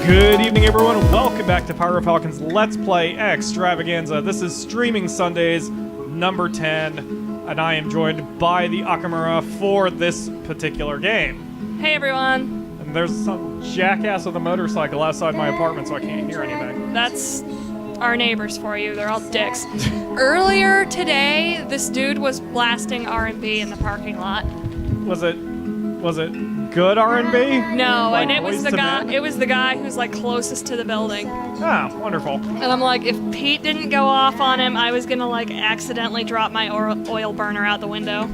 Good evening, everyone. Welcome back to PyroFalkon's Let's Play Extravaganza. This is Streaming Sundays, number 10, and I am joined by the Akamura for this particular game. Hey, everyone. And there's some jackass with a motorcycle outside my apartment, so I can't hear anything. That's our neighbors for you. They're all dicks. Earlier today, this dude was blasting R&B in the parking lot. Was it good R&B? No, Like and it was Boyz the II guy. Men? It was the guy who's like closest to the building. Ah, wonderful. And I'm like, if Pete didn't go off on him, I was gonna like accidentally drop my oil burner out the window.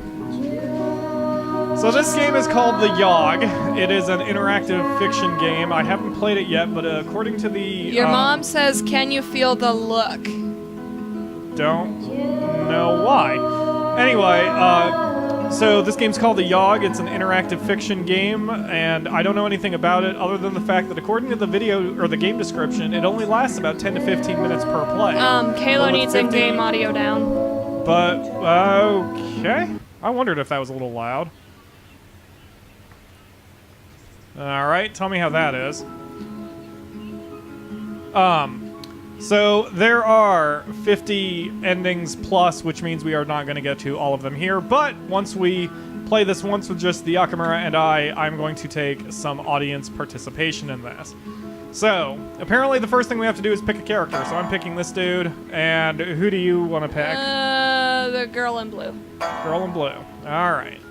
So this game is called the Yawhg. It is an interactive fiction game. I haven't played it yet, but according to the... Your mom says, "Can you feel the look?" Don't know why. Anyway, so this game's called the Yawhg. It's an interactive fiction game, and I don't know anything about it other than the fact that according to the video or the game description, it only lasts about 10 to 15 minutes per play. Kaylo needs in-game audio down. But, okay. I wondered if that was a little loud. Alright, tell me how that is. So there are 50 endings plus, which means we are not going to get to all of them here, but once we play this once with just the Akamura and I'm going to take some audience participation in this. So, apparently the first thing we have to do is pick a character, so I'm picking this dude, and who do you want to pick? The girl in blue. Girl in blue. Alright.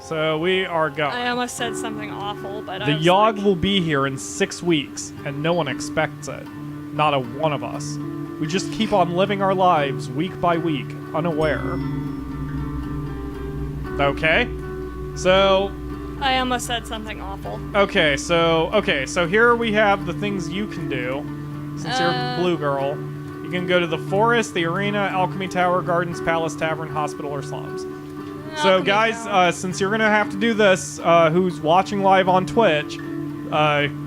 So we are going. I almost said something awful, but The Yawhg will be here in 6 weeks, and no one expects it. Not a one of us. We just keep on living our lives week by week, unaware. Okay. So... I almost said something awful. Okay, so here we have the things you can do. Since you're a blue girl. You can go to the forest, the arena, alchemy tower, gardens, palace, tavern, hospital, or slums. So guys, since you're gonna have to do this, who's watching live on Twitch,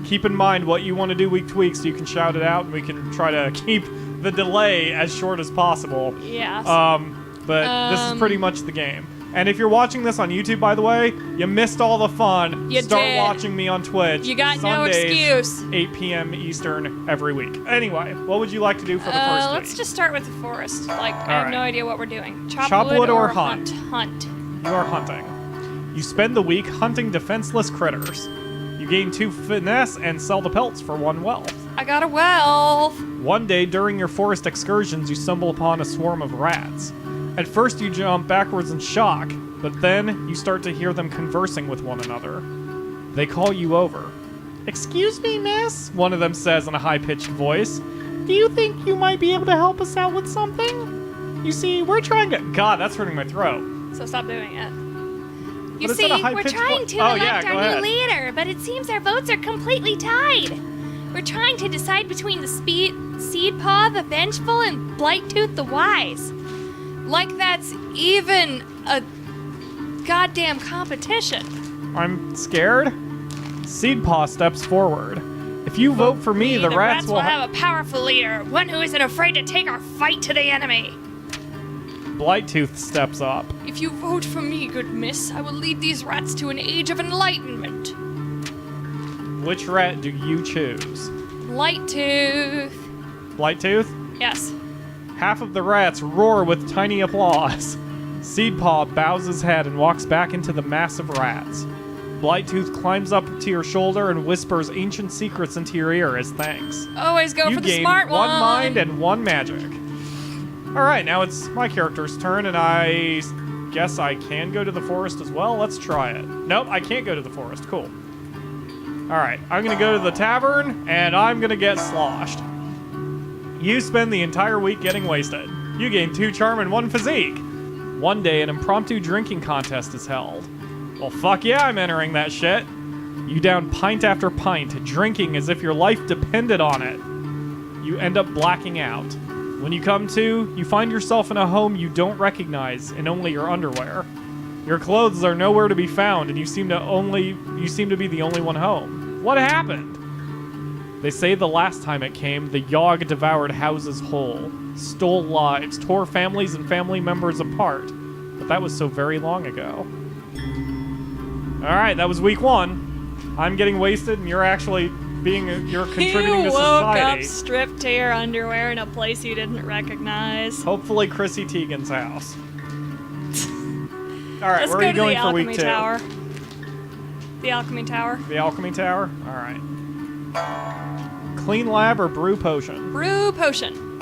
keep in mind what you want to do week to week so you can shout it out and we can try to keep the delay as short as possible. Yes. But this is pretty much the game. And if you're watching this on YouTube, by the way, you missed all the fun. You Start did. watching me on Twitch. You got Sundays, no excuse. 8 p.m. Eastern every week. Anyway, what would you like to do for the first week? Let's just start with the forest. Like, I have no idea what we're doing. Chop wood or hunt? Hunt. You are hunting. You spend the week hunting defenseless critters. You gain 2 finesse and sell the pelts for 1 wealth. I got a wealth. One day during your forest excursions, you stumble upon a swarm of rats. At first you jump backwards in shock, but then you start to hear them conversing with one another. They call you over. "Excuse me, miss," one of them says in a high-pitched voice. "Do you think you might be able to help us out with something? You see, we're trying to..." God, that's hurting my throat. So stop doing it. But You it's see, at a we're high-pitched trying to Oh, elect yeah, go our ahead. new leader, but it seems our votes are completely tied. We're trying to decide between the Seedpaw, the Vengeful, and Blightooth, the Wise. Like that's even a goddamn competition. I'm scared. Seedpaw steps forward. "If you vote for me, the rats will have a powerful leader, one who isn't afraid to take our fight to the enemy." Blightooth steps up. If you vote for me, good miss, I will lead these rats to an age of enlightenment. Which rat do you choose? Blightooth. Blightooth? Yes. Half of the rats roar with tiny applause. Seedpaw bows his head and walks back into the mass of rats. Blightooth climbs up to your shoulder and whispers ancient secrets into your ear as thanks. Always go You for the gain smart one. 1 mind and 1 magic. Alright, now it's my character's turn, and I guess I can go to the forest as well. Let's try it. Nope, I can't go to the forest. Cool. Alright, I'm gonna go to the tavern, and I'm gonna get sloshed. You spend the entire week getting wasted. You gain 2 charm and 1 physique. One day, an impromptu drinking contest is held. Well, fuck yeah, I'm entering that shit. You down pint after pint, drinking as if your life depended on it. You end up blacking out. When you come to, you find yourself in a home you don't recognize in only your underwear. Your clothes are nowhere to be found, and you seem to be the only one home. What happened? They say the last time it came, the Yawhg devoured houses whole, stole lives, tore families and family members apart. But that was so very long ago. Alright, that was week 1. I'm getting wasted, and you're actually you're contributing You to woke up society. stripped to your underwear in a place you didn't recognize. Hopefully Chrissy Teigen's house. All right, Let's where go are you to going the for alchemy week 2? tower. The alchemy tower. The alchemy tower? All right. Clean lab or brew potion? Brew potion.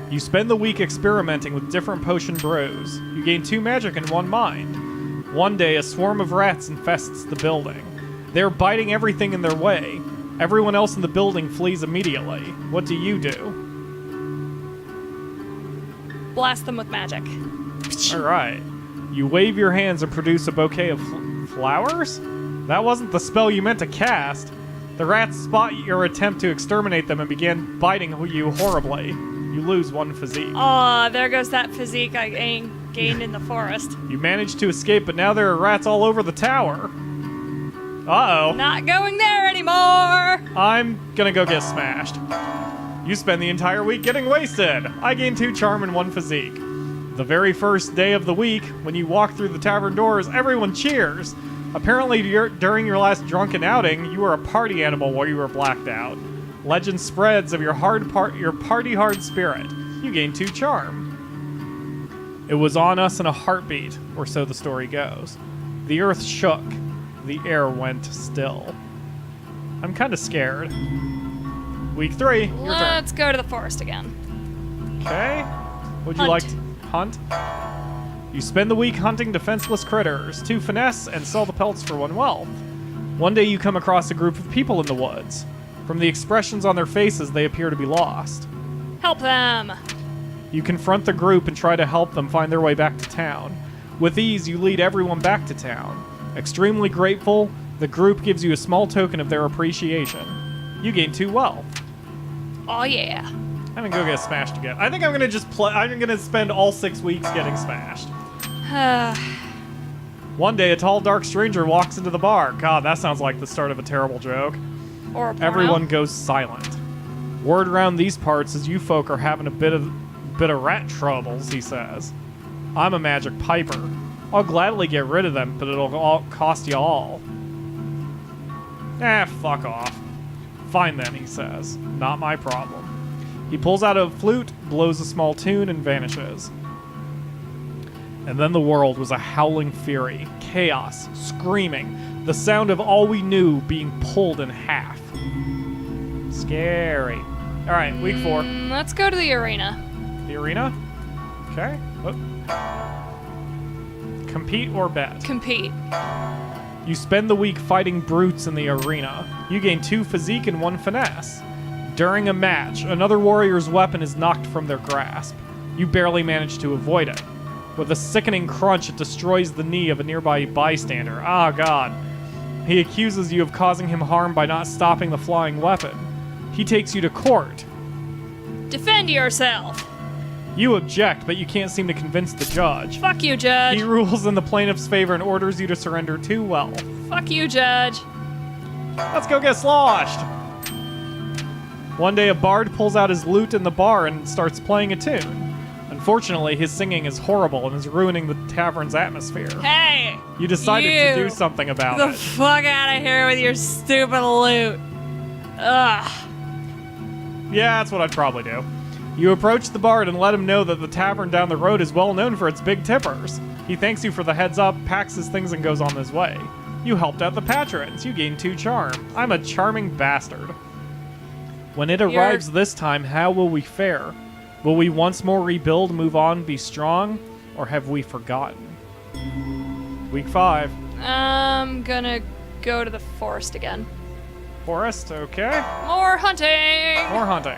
You spend the week experimenting with different potion brews. You gain 2 magic and 1 mind. One day, a swarm of rats infests the building. They're biting everything in their way. Everyone else in the building flees immediately. What do you do? Blast them with magic. All right. You wave your hands and produce a bouquet of flowers? That wasn't the spell you meant to cast. The rats spot your attempt to exterminate them and begin biting you horribly. You lose 1 physique. Aw, there goes that physique I gained in the forest. You managed to escape, but now there are rats all over the tower. Uh-oh. Not going there anymore! I'm gonna go get smashed. You spend the entire week getting wasted. I gain 2 charm and 1 physique. The very first day of the week, when you walk through the tavern doors, everyone cheers. Apparently, during your last drunken outing, you were a party animal while you were blacked out. Legend spreads of your party hard spirit. You gain 2 charm. It was on us in a heartbeat, or so the story goes. The earth shook. The air went still. I'm kind of scared. Week 3, your turn. Let's go to the forest again. Okay. Would you Hunt. like to hunt? You spend the week hunting defenseless critters, 2 finesse, and sell the pelts for 1 wealth. One day you come across a group of people in the woods. From the expressions on their faces, they appear to be lost. Help them! You confront the group and try to help them find their way back to town. With ease, you lead everyone back to town. Extremely grateful, the group gives you a small token of their appreciation. You gain 2 wealth. Oh yeah. I'm gonna go get smashed again. I think I'm gonna just play. I'm gonna spend all 6 weeks getting smashed. One day, a tall, dark stranger walks into the bar. God, that sounds like the start of a terrible joke. Or a porno. Everyone goes silent. Word around these parts is you folk are having a bit of rat troubles, he says. I'm a magic piper. I'll gladly get rid of them, but it'll all cost you all. Fuck off. Fine then, he says. Not my problem. He pulls out a flute, blows a small tune, and vanishes. And then the world was a howling fury, chaos, screaming, the sound of all we knew being pulled in half. Scary. All right, week 4. Let's go to the arena. The arena? Okay. Oh. Compete or bet? Compete. You spend the week fighting brutes in the arena. You gain 2 physique and 1 finesse. During a match, another warrior's weapon is knocked from their grasp. You barely manage to avoid it. With a sickening crunch, it destroys the knee of a nearby bystander. Ah, God. He accuses you of causing him harm by not stopping the flying weapon. He takes you to court. Defend yourself. You object, but you can't seem to convince the judge. Fuck you, Judge. He rules in the plaintiff's favor and orders you to surrender 2 wealth. Fuck you, Judge. Let's go get sloshed! One day, a bard pulls out his lute in the bar and starts playing a tune. Unfortunately, his singing is horrible and is ruining the tavern's atmosphere. Hey! You decided to do you. something about Get the it. fuck out of here with your stupid loot. Ugh. Yeah, that's what I'd probably do. You approach the bard and let him know that the tavern down the road is well known for its big tippers. He thanks you for the heads up, packs his things, and goes on his way. You helped out the patrons. You gained 2 charm. I'm a charming bastard. When it arrives this time, how will we fare? Will we once more rebuild, move on, be strong? Or have we forgotten? Week 5. I'm gonna go to the forest again. Forest, okay. More hunting! More hunting.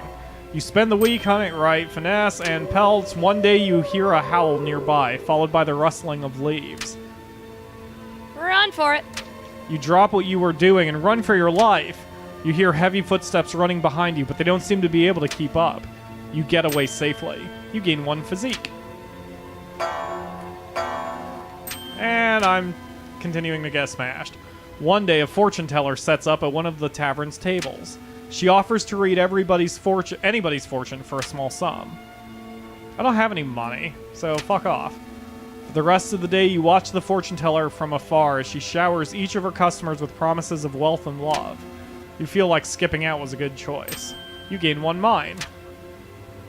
You spend the week hunting right, finesse, and pelts. One day you hear a howl nearby, followed by the rustling of leaves. Run for it. You drop what you were doing and run for your life. You hear heavy footsteps running behind you, but they don't seem to be able to keep up. You get away safely. You gain 1 physique. And I'm continuing to get smashed. One day, a fortune teller sets up at one of the tavern's tables. She offers to read anybody's fortune for a small sum. I don't have any money, so fuck off. For the rest of the day, you watch the fortune teller from afar as she showers each of her customers with promises of wealth and love. You feel like skipping out was a good choice. You gain 1 mind.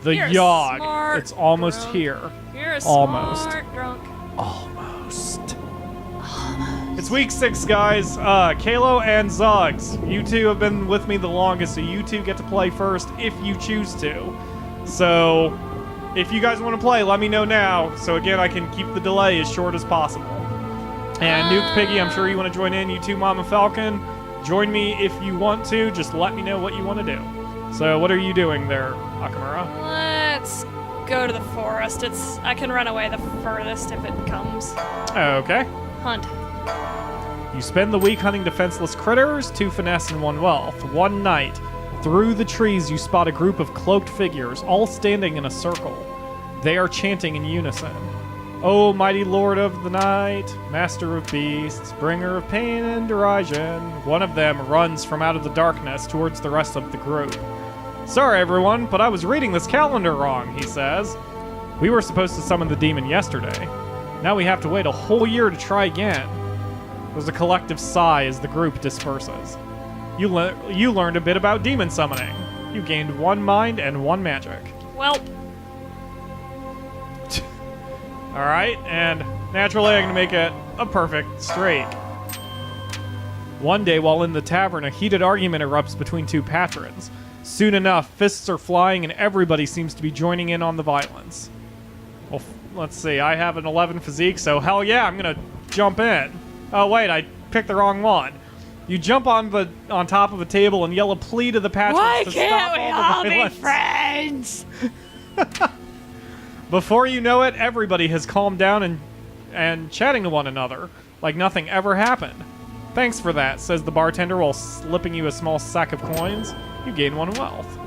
The You're Yawhg. smart It's almost drunk. here. You're a Almost. smart drunk. Almost. It's week 6, guys. Kalo and Zoggs. You two have been with me the longest, so you two get to play first if you choose to. So, if you guys want to play, let me know now. So again, I can keep the delay as short as possible. And Nuke Piggy, I'm sure you want to join in. You two, Mama Falcon, join me if you want to. Just let me know what you want to do. So, what are you doing there, Akamura? Let's go to the forest. I can run away the furthest if it comes. Okay. Hunt. You spend the week hunting defenseless critters, 2 finesse and 1 wealth. One night, through the trees you spot a group of cloaked figures, all standing in a circle. They are chanting in unison. O mighty lord of the night, master of beasts, bringer of pain and derision. One of them runs from out of the darkness towards the rest of the group. Sorry everyone, but I was reading this calendar wrong, he says. We were supposed to summon the demon yesterday. Now we have to wait a whole year to try again. There's a collective sigh as the group disperses. You learned a bit about demon summoning. You gained 1 mind and 1 magic. Welp. Alright, and naturally I'm going to make it a perfect streak. One day while in the tavern, a heated argument erupts between 2 patrons. Soon enough, fists are flying and everybody seems to be joining in on the violence. Well, let's see, I have an 11 physique, so hell yeah, I'm going to jump in. Oh wait, I picked the wrong one. You jump on top of a table and yell a plea to the patrons Why to can't stop we all all the be violence. friends? Before you know it, everybody has calmed down and chatting to one another, like nothing ever happened. Thanks for that, says the bartender while slipping you a small sack of coins. You gain 1 wealth.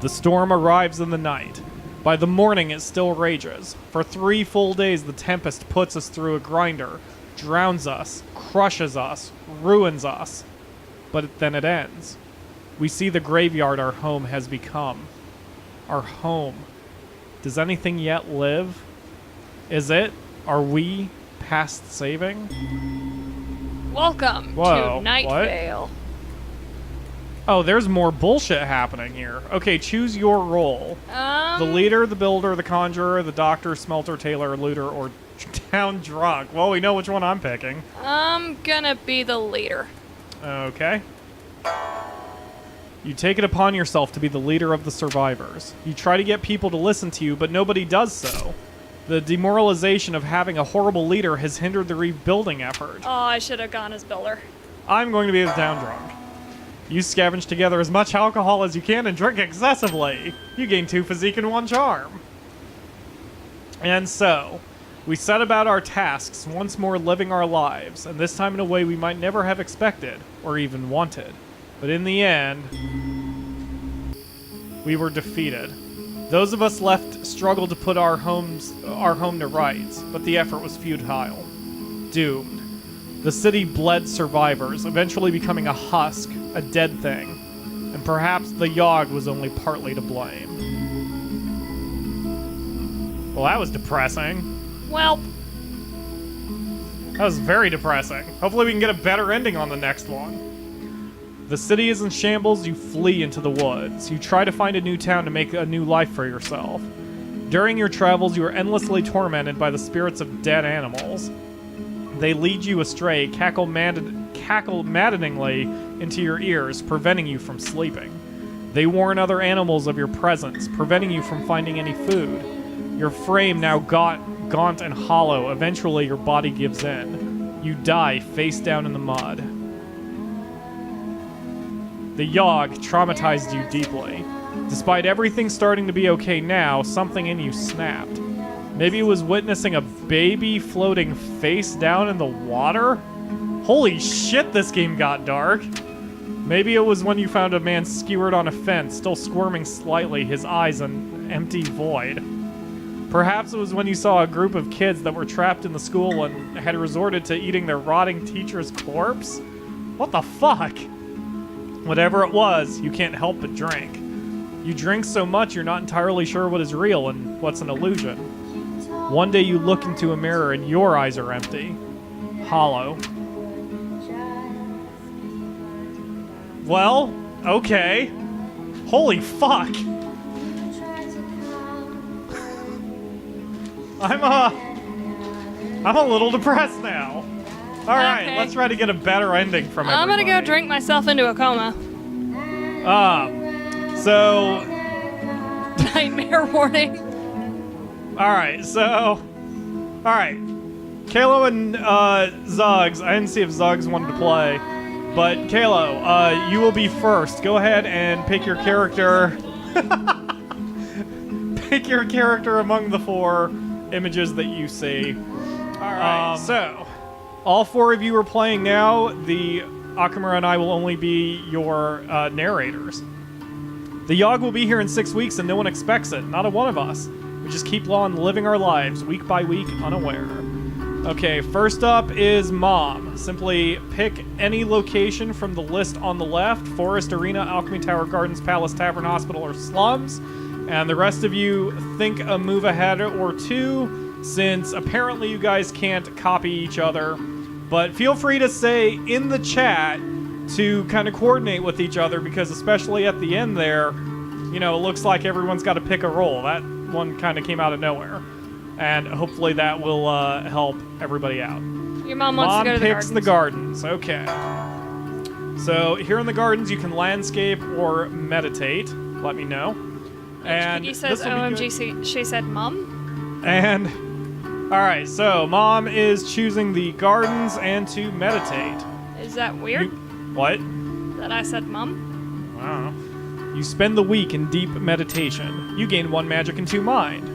The storm arrives in the night. By the morning, it still rages. For 3 full days, the tempest puts us through a grinder, drowns us, crushes us, ruins us. But then it ends. We see the graveyard our home has become. Our home. Does anything yet live? Is it? Are we past saving? Welcome Whoa, to Night what? Vale. Oh, there's more bullshit happening here. Okay, choose your role. The leader, the builder, the conjurer, the doctor, smelter, tailor, looter, or town drunk. Well, we know which one I'm picking. I'm gonna be the leader. Okay. You take it upon yourself to be the leader of the survivors. You try to get people to listen to you, but nobody does so. The demoralization of having a horrible leader has hindered the rebuilding effort. Oh, I should have gone as builder. I'm going to be the town drunk. You scavenge together as much alcohol as you can and drink excessively. You gain 2 physique and 1 charm. And so, we set about our tasks, once more living our lives, and this time in a way we might never have expected, or even wanted. But in the end, we were defeated. Those of us left struggled to put our home to rights, but the effort was futile. Doomed. The city bled survivors, eventually becoming a husk, a dead thing, and perhaps the Yawhg was only partly to blame. Well, that was depressing. Welp. That was very depressing. Hopefully we can get a better ending on the next one. The city is in shambles, you flee into the woods. You try to find a new town to make a new life for yourself. During your travels, you are endlessly tormented by the spirits of dead animals. They lead you astray, cackle maddeningly into your ears, preventing you from sleeping. They warn other animals of your presence, preventing you from finding any food. Your frame now gaunt and hollow. Eventually, your body gives in. You die face down in the mud. The Yawhg traumatized you deeply. Despite everything starting to be okay now, something in you snapped. Maybe it was witnessing a baby floating face down in the water? Holy shit, this game got dark. Maybe it was when you found a man skewered on a fence, still squirming slightly, his eyes an empty void. Perhaps it was when you saw a group of kids that were trapped in the school and had resorted to eating their rotting teacher's corpse? What the fuck? Whatever it was, you can't help but drink. You drink so much you're not entirely sure what is real and what's an illusion. One day you look into a mirror and your eyes are empty. Hollow. Well, okay. Holy fuck. I'm a little depressed now. All right, Okay. let's try to get a better ending from everybody. I'm gonna go drink myself into a coma. So, Nightmare warning. all right, Kalo and Zuggs. I didn't see if Zuggs wanted to play, but Kalo, you will be first. Go ahead and pick your character. Pick your character among the 4 images that you see. All right. So, all 4 of you are playing now. The Akamura and I will only be your narrators. The Yawhg will be here in 6 weeks, and no one expects it. Not a one of us. We just keep on living our lives, week by week, unaware. Okay, first up is Mom. Simply pick any location from the list on the left: Forest, Arena, Alchemy Tower, Gardens, Palace, Tavern, Hospital, or Slums. And the rest of you think a move ahead or 2, since apparently you guys can't copy each other. But feel free to say in the chat to kind of coordinate with each other, because especially at the end there, you know, it looks like everyone's got to pick a role. That one kind of came out of nowhere. And hopefully that will help everybody out. Your mom wants to go to the picks gardens. the gardens. Okay. So here in the gardens, you can landscape or meditate. Let me know. And He says, this'll be good. OMG, she said, Mom? And all right, so Mom is choosing the gardens and to meditate. Is that weird What? that I said Mom? I don't know. You spend the week in deep meditation. You gain 1 magic and 2 mind.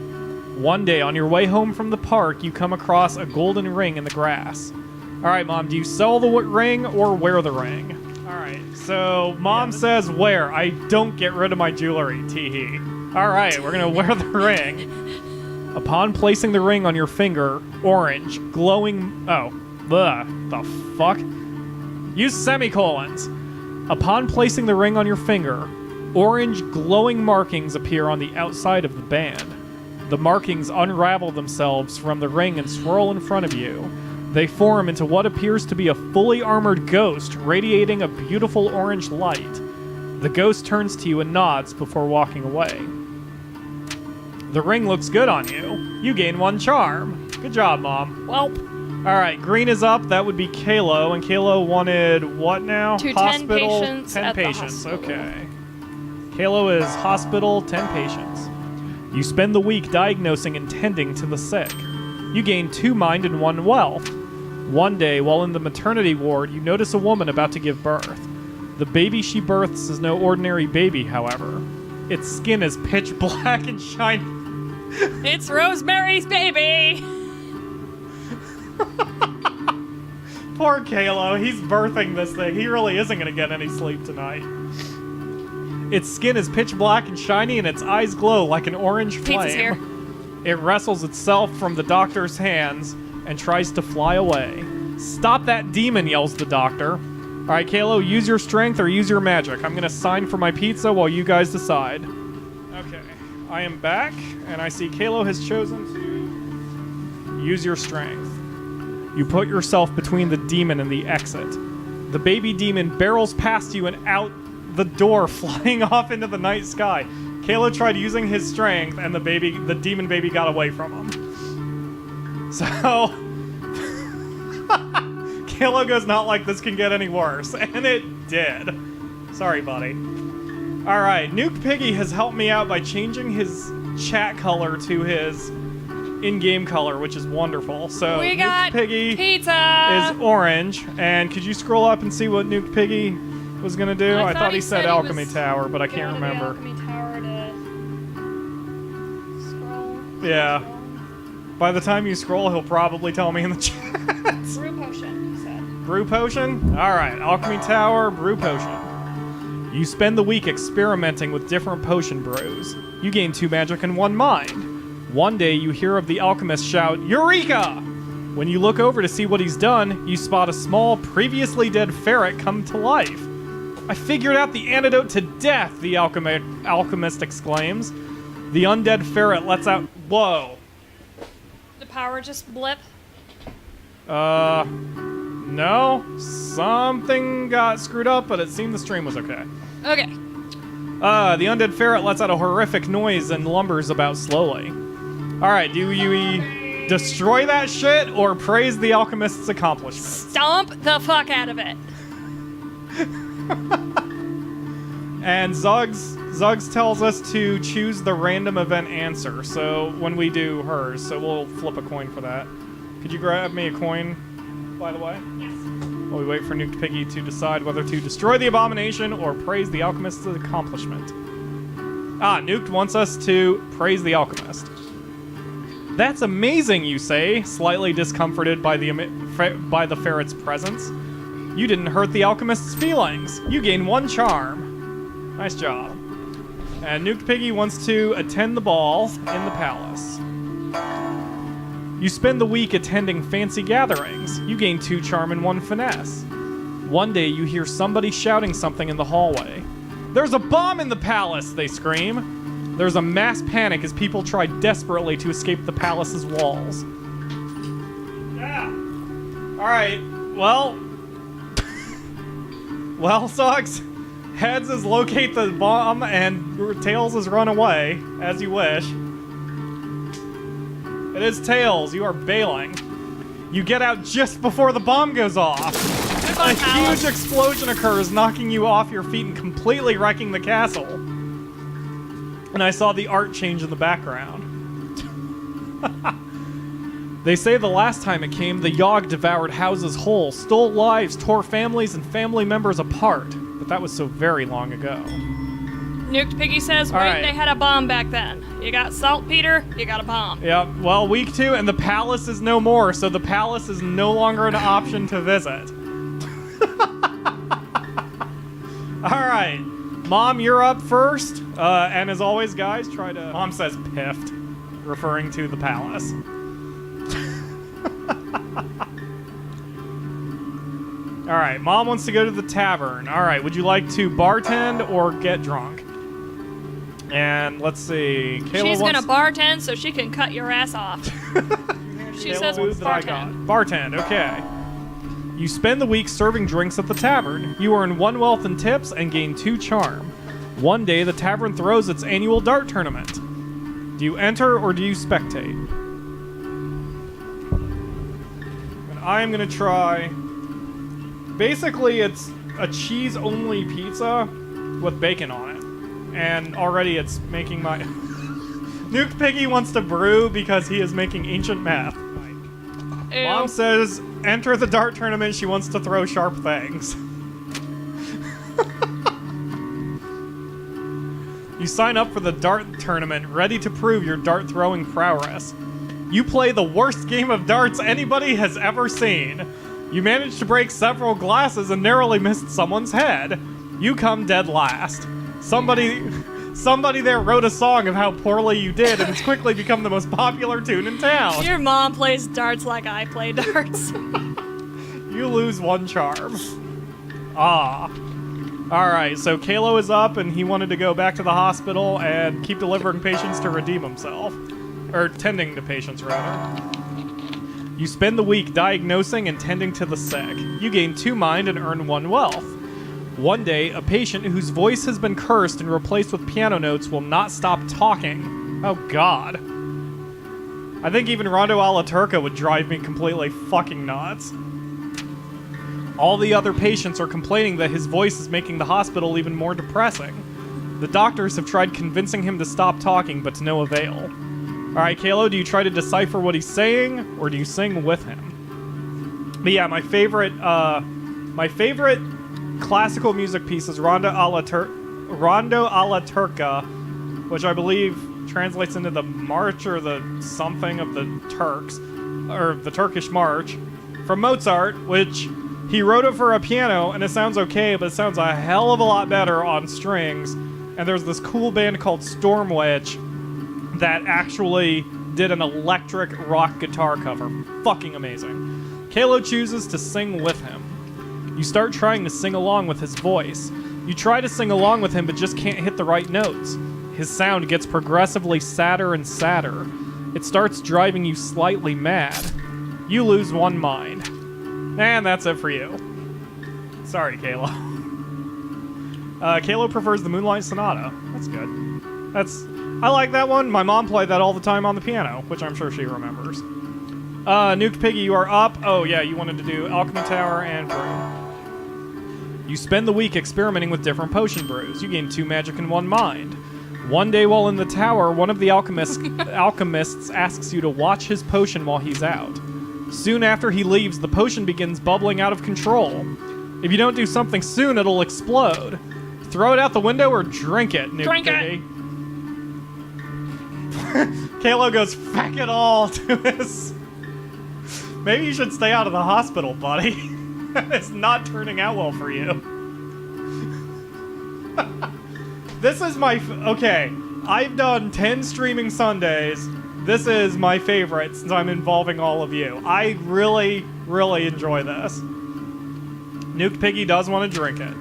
One day, on your way home from the park, you come across a golden ring in the grass. All right, Mom, do you sell the ring or wear the ring? All right, so Mom says wear. I don't get rid of my jewelry, tee-hee. All right, we're going to wear the ring. Upon placing the ring on your finger, orange, glowing... Oh, the fuck? Use semicolons. Upon placing the ring on your finger, orange glowing markings appear on the outside of the band. The markings unravel themselves from the ring and swirl in front of you. They form into what appears to be a fully armored ghost, radiating a beautiful orange light. The ghost turns to you and nods before walking away. The ring looks good on you. You gain 1 charm. Good job, Mom. Welp. All right, green is up. That would be Kalo, and Kalo wanted what now? To 10 hospital. patients 10 at the patients. hospital. Okay. Kalo is hospital. 10 patients. You spend the week diagnosing and tending to the sick. You gain 2 mind and 1 wealth. One day, while in the maternity ward, you notice a woman about to give birth. The baby she births is no ordinary baby, however. Its skin is pitch black and shiny. It's Rosemary's baby! Poor Kalo, he's birthing this thing. He really isn't going to get any sleep tonight. Its skin is pitch black and shiny, and its eyes glow like an orange flame. Pizza's here. It wrestles itself from the doctor's hands and tries to fly away. Stop that demon, yells the doctor. All right, Kalo, use your strength or use your magic. I'm going to sign for my pizza while you guys decide. Okay, I am back, and I see Kalo has chosen to use your strength. You put yourself between the demon and the exit. The baby demon barrels past you and out the door, flying off into the night sky. Kalo tried using his strength, and the demon baby got away from him. So, Kalo goes, not like this can get any worse, and it did. Sorry, buddy. All right, Nuke Piggy has helped me out by changing his chat color to his in-game color, which is wonderful. So We Nuke got Piggy pizza! is orange, and could you scroll up and see what Nuke Piggy was gonna do? I thought he said Alchemy Tower, but I can't remember. Alchemy Tower to scroll. Yeah. By the time you scroll, he'll probably tell me in the chat. Brew potion, he said. Brew potion? Alright, Alchemy Tower, brew potion. You spend the week experimenting with different potion brews. You gain 2 magic and 1 mind. One day you hear of the alchemist shout, Eureka! When you look over to see what he's done, you spot a small, previously dead ferret come to life. I figured out the antidote to death, the alchemist exclaims. The undead ferret lets out... Whoa. power just blip? No. Something got screwed up, but it seemed the stream was okay. Okay. The undead ferret lets out a horrific noise and lumbers about slowly. Alright, do you destroy that shit or praise the alchemist's accomplishments? Stomp the fuck out of it. And Zuggs tells us to choose the random event answer, so when we do hers, so we'll flip a coin for that. Could you grab me a coin, by the way? Yes. While we wait for Nuked Piggy to decide whether to destroy the abomination or praise the alchemist's accomplishment. Nuked wants us to praise the alchemist. That's amazing, you say, slightly discomforted by the ferret's presence. You didn't hurt the alchemist's feelings. You gain 1 charm. Nice job. And Nuked Piggy wants to attend the ball in the palace. You spend the week attending fancy gatherings. You gain 2 charm and 1 finesse. One day you hear somebody shouting something in the hallway. There's a bomb in the palace, they scream. There's a mass panic as people try desperately to escape the palace's walls. Yeah. Alright, well, Socks. Heads is locate the bomb, and Tails is run away, as you wish. It is Tails. You are bailing. You get out just before the bomb goes off. A huge explosion occurs, knocking you off your feet and completely wrecking the castle. And I saw the art change in the background. They say the last time it came, the Yawhg devoured houses whole, stole lives, tore families and family members apart. But that was so very long ago. Nuked Piggy says, wait, right. They had a bomb back then. You got saltpeter, you got a bomb. Yep, well, week 2, and the palace is no more, so the palace is no longer an option to visit. Alright, Mom, you're up first. And as always, guys, try to... Mom says piffed, referring to the palace. Alright, Mom wants to go to the tavern. Alright, would you like to bartend or get drunk? And let's see. She's gonna bartend so she can cut your ass off. She says bartend. Bartend, okay. You spend the week serving drinks at the tavern. You earn 1 wealth in tips and gain 2 charm. One day, the tavern throws its annual dart tournament. Do you enter or do you spectate? And I am gonna try... Basically, it's a cheese-only pizza with bacon on it. And already it's making my... Nuked Piggy wants to brew because he is making ancient meth. Ew. Mom says, enter the dart tournament, she wants to throw sharp things. You sign up for the dart tournament, ready to prove your dart-throwing prowess. You play the worst game of darts anybody has ever seen. You manage to break several glasses and narrowly missed someone's head. You come dead last. Somebody there wrote a song of how poorly you did, and it's quickly become the most popular tune in town. Your mom plays darts like I play darts. You lose 1 charm. Alright, so Kalo is up, and he wanted to go back to the hospital and keep delivering patients to redeem himself. Or tending to patients, rather. You spend the week diagnosing and tending to the sick. You gain 2 mind and earn 1 wealth. One day, a patient whose voice has been cursed and replaced with piano notes will not stop talking. Oh god. I think even Rondo a la Turca would drive me completely fucking nuts. All the other patients are complaining that his voice is making the hospital even more depressing. The doctors have tried convincing him to stop talking, but to no avail. Alright, Kalo, do you try to decipher what he's saying, or do you sing with him? But yeah, my favorite classical music piece is Rondo a la Turca, which I believe translates into the march or the something of the Turks, or the Turkish march, from Mozart, which he wrote it for a piano, and it sounds okay, but it sounds a hell of a lot better on strings. And there's this cool band called Storm Witch that actually did an electric rock guitar cover. Fucking amazing. Kalo chooses to sing with him. You start trying to sing along with his voice. You try to sing along with him, but just can't hit the right notes. His sound gets progressively sadder and sadder. It starts driving you slightly mad. You lose 1 mind. And that's it for you. Sorry, Kalo. Kalo prefers the Moonlight Sonata. That's good. I like that one. My mom played that all the time on the piano, which I'm sure she remembers. Nuked Piggy, you are up. Oh, yeah, you wanted to do Alchemy Tower and Brew. You spend the week experimenting with different potion brews. You gain 2 magic and 1 mind. One day while in the tower, one of the alchemists asks you to watch his potion while he's out. Soon after he leaves, the potion begins bubbling out of control. If you don't do something soon, it'll explode. Throw it out the window or drink it, Nuked Drink Piggy. Kalo goes, "Feck it all" to this. Maybe you should stay out of the hospital, buddy. It's not turning out well for you. This is my... Okay, I've done 10 streaming Sundays. This is my favorite since I'm involving all of you. I really, really enjoy this. Nuked Piggy does want to drink it.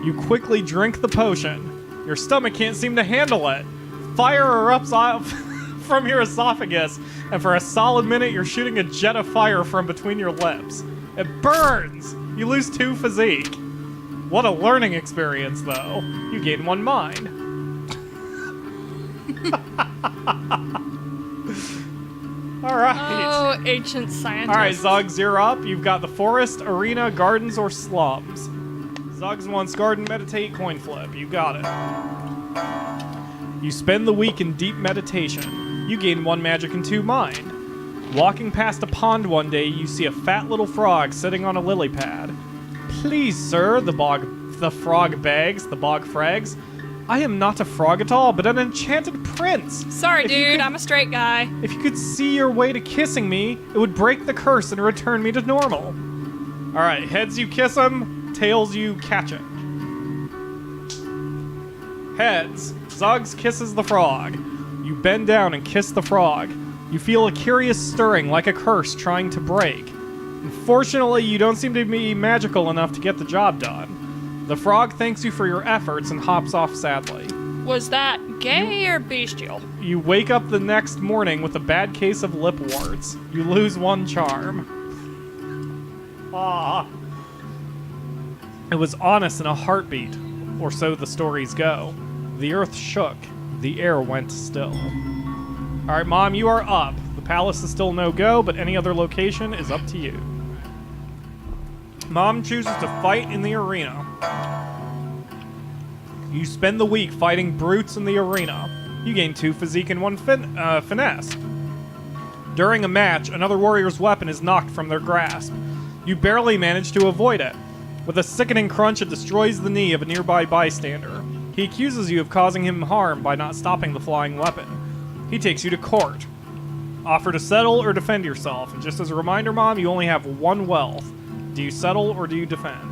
You quickly drink the potion. Your stomach can't seem to handle it. Fire erupts off from your esophagus, and for a solid minute you're shooting a jet of fire from between your lips. It burns! You lose 2 physique. What a learning experience, though. You gain 1 mind. Alright. Oh, ancient scientist. Alright, Zuggs, you're up. You've got the forest, arena, gardens, or slums. Zuggs wants garden, meditate, coin flip. You got it. You spend the week in deep meditation. You gain 1 magic and 2 mind. Walking past a pond one day, you see a fat little frog sitting on a lily pad. "Please, sir," the frog begs, the bog frags. "I am not a frog at all, but an enchanted prince. Sorry, dude, I'm a straight guy. If you could see your way to kissing me, it would break the curse and return me to normal." Alright, heads you kiss him, tails you catch it. Heads. Zuggs kisses the frog. You bend down and kiss the frog. You feel a curious stirring like a curse trying to break. Unfortunately, you don't seem to be magical enough to get the job done. The frog thanks you for your efforts and hops off sadly. Was that gay or bestial? You wake up the next morning with a bad case of lip warts. You lose 1 charm. Ah. It was honest in a heartbeat, or so the stories go. The earth shook. The air went still. Alright, Mom, you are up. The palace is still no-go, but any other location is up to you. Mom chooses to fight in the arena. You spend the week fighting brutes in the arena. You gain 2 physique and 1 finesse. During a match, another warrior's weapon is knocked from their grasp. You barely manage to avoid it. With a sickening crunch, it destroys the knee of a nearby bystander. He accuses you of causing him harm by not stopping the flying weapon. He takes you to court. Offer to settle or defend yourself. And just as a reminder, Mom, you only have 1 wealth. Do you settle or do you defend?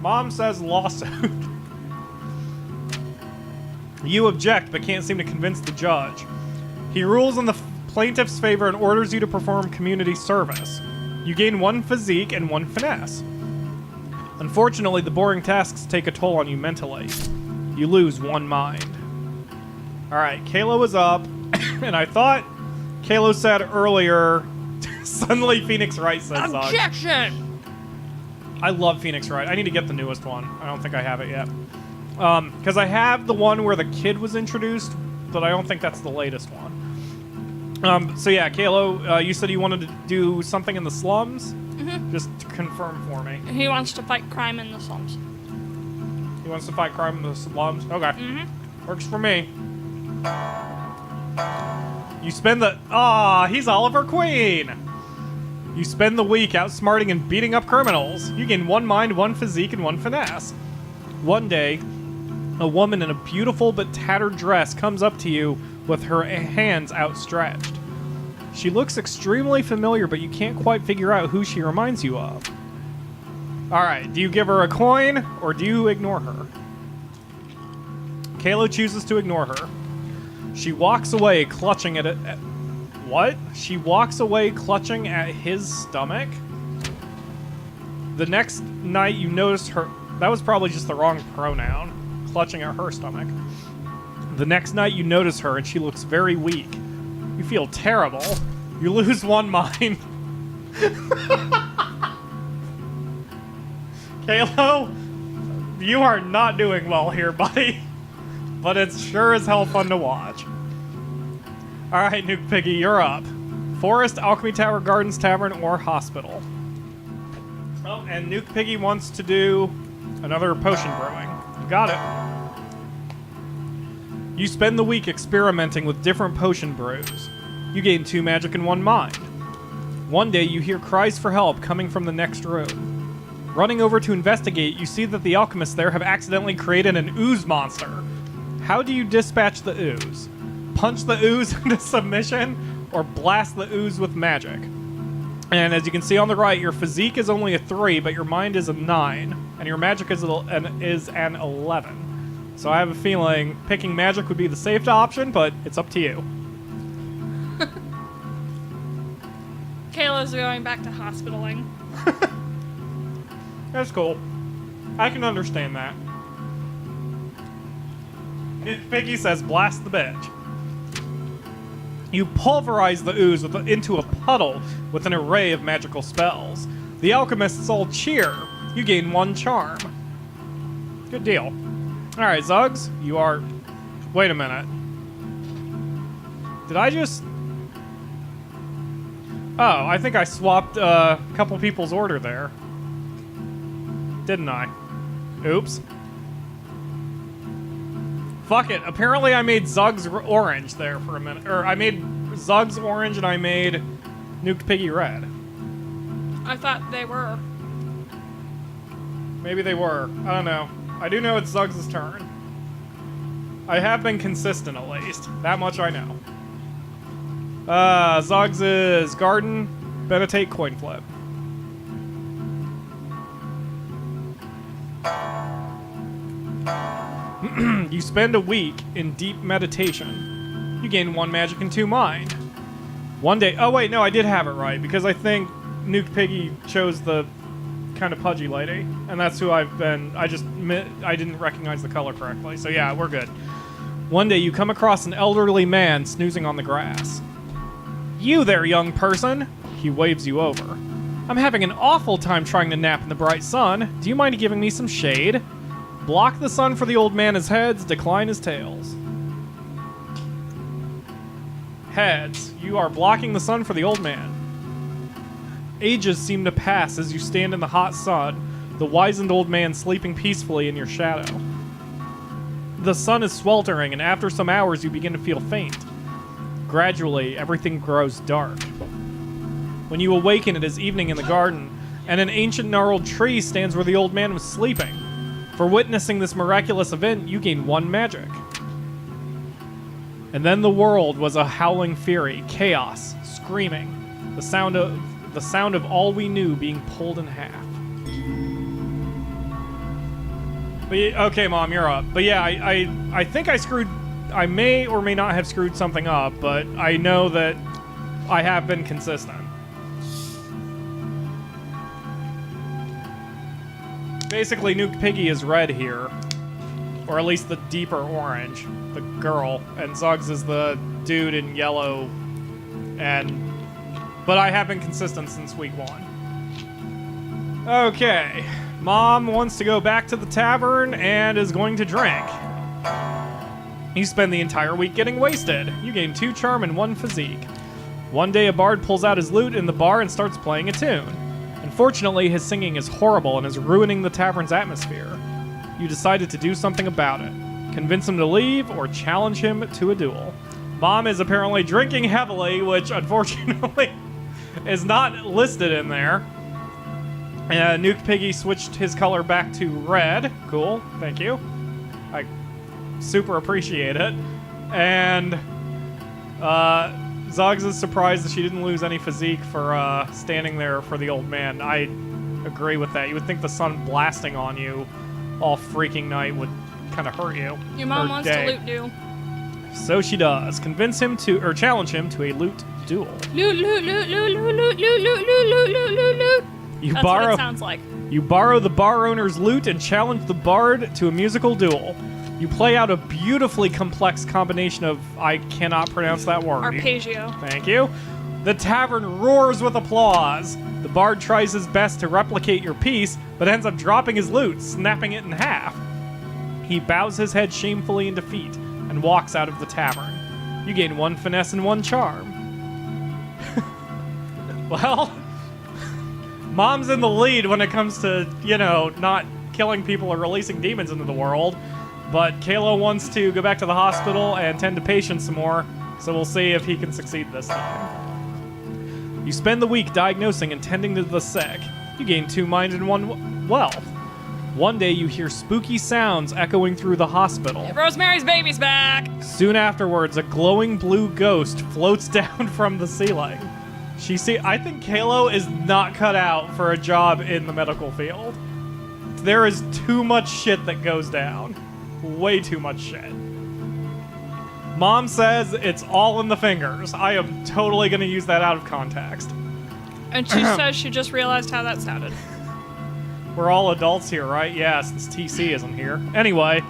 Mom says lawsuit. You object but can't seem to convince the judge. He rules in the plaintiff's favor and orders you to perform community service. You gain 1 physique and 1 finesse. Unfortunately, the boring tasks take a toll on you mentally. You lose 1 mind. Alright, Kalo is up, and I thought Kalo said earlier, suddenly Phoenix Wright says Zuggs. Objection! I love Phoenix Wright. I need to get the newest one. I don't think I have it yet. Because I have the one where the kid was introduced, but I don't think that's the latest one. So yeah, Kalo, you said you wanted to do something in the slums? Mm-hmm. Just to confirm for me. He wants to fight crime in the slums. He wants to fight crime in the slums? Okay. Mm-hmm. Works for me. You spend the... he's Oliver Queen! You spend the week outsmarting and beating up criminals. You gain 1 mind, 1 physique, and 1 finesse. One day, a woman in a beautiful but tattered dress comes up to you with her hands outstretched. She looks extremely familiar, but you can't quite figure out who she reminds you of. Alright, do you give her a coin, or do you ignore her? Kalo chooses to ignore her. She walks away, clutching at it. What? She walks away, clutching at his stomach? The next night, you notice her... That was probably just the wrong pronoun. Clutching at her stomach. The next night, you notice her, and she looks very weak. You feel terrible. You lose 1 mind. Kalo, you are not doing well here, buddy. But it's sure as hell fun to watch. Alright, Nuke Piggy, you're up. Forest, Alchemy Tower, Gardens, Tavern, or Hospital. Oh, and Nuke Piggy wants to do another potion brewing. You got it. You spend the week experimenting with different potion brews. You gain 2 magic and 1 mind. One day, you hear cries for help coming from the next room. Running over to investigate, you see that the alchemists there have accidentally created an ooze monster. How do you dispatch the ooze? Punch the ooze into submission, or blast the ooze with magic? And as you can see on the right, your physique is only a 3, but your mind is a 9, and your magic is an 11. So I have a feeling picking magic would be the safe option, but it's up to you. Kayla's going back to hospitaling. That's cool. I can understand that. Piggy says, blast the bitch. You pulverize the ooze into a puddle with an array of magical spells. The alchemists all cheer. You gain 1 charm. Good deal. Alright, Zuggs, you are... Wait a minute. Did I just... Oh, I think I swapped a couple people's order there. Didn't I? Oops. Fuck it. Apparently I made Zuggs orange there for a minute. Or I made Zuggs orange and I made Nuke Piggy red. I thought they were. Maybe they were. I don't know. I do know it's Zuggs' turn. I have been consistent at least. That much I know. Zuggs is Garden, Meditate, Coin Flip. You spend a week in deep meditation. You gain 1 magic and 2 mind. One day... Oh, wait, no, I did have it right, because I think Nuke Piggy chose the kind of pudgy lady, and that's who I've been... I didn't recognize the color correctly, so yeah, we're good. One day, you come across an elderly man snoozing on the grass. You there, young person! He waves you over. I'm having an awful time trying to nap in the bright sun. Do you mind giving me some shade? Block the sun for the old man as heads, decline his tails. Heads. You are blocking the sun for the old man. Ages seem to pass as you stand in the hot sun, the wizened old man sleeping peacefully in your shadow. The sun is sweltering, and after some hours you begin to feel faint. Gradually, everything grows dark. When you awaken, it is evening in the garden, and an ancient gnarled tree stands where the old man was sleeping. For witnessing this miraculous event, you gain 1 magic. And then the world was a howling fury, chaos, screaming, the sound of all we knew being pulled in half. But okay, Mom, you're up. But yeah, I think I may or may not have screwed something up, but I know that I have been consistent. Basically, Nuke Piggy is red here, or at least the deeper orange, the girl, and Zuggs is the dude in yellow, but I have been consistent since week 1. Okay, Mom wants to go back to the tavern and is going to drink. You spend the entire week getting wasted. You gain 2 charm and 1 physique. One day a bard pulls out his lute in the bar and starts playing a tune. Unfortunately, his singing is horrible and is ruining the tavern's atmosphere. You decided to do something about it. Convince him to leave or challenge him to a duel. Mom is apparently drinking heavily, which unfortunately is not listed in there. Nuke Piggy switched his color back to red. Cool, thank you. I super appreciate it. And Zuggs is surprised that she didn't lose any physique for standing there for the old man. I agree with that. You would think the sun blasting on you all freaking night would kind of hurt you. Your mom wants to loot duel. So she does. Convince him to, or challenge him to a loot duel. Loot, loot, loot, loot, loot, loot, loot, loot, loot, loot, loot, loot. That's what it sounds like. You borrow the bar owner's loot and challenge the bard to a musical duel. You play out a beautifully complex combination of, I cannot pronounce that word. Arpeggio. Thank you. The tavern roars with applause. The bard tries his best to replicate your piece, but ends up dropping his lute, snapping it in half. He bows his head shamefully in defeat and walks out of the tavern. You gain 1 finesse and 1 charm. Well, Mom's in the lead when it comes to, not killing people or releasing demons into the world. But Kalo wants to go back to the hospital and tend to patients some more, so we'll see if he can succeed this time. You spend the week diagnosing and tending to the sick. You gain 2 mind and 1 wealth. One day you hear spooky sounds echoing through the hospital. Rosemary's Baby's back! Soon afterwards, a glowing blue ghost floats down from the ceiling. I think Kalo is not cut out for a job in the medical field. There is too much shit that goes down. Way too much shit. Mom says it's all in the fingers. I am totally going to use that out of context. And she says she just realized how that sounded. We're all adults here, right? Yeah, since TC isn't here. Anyway,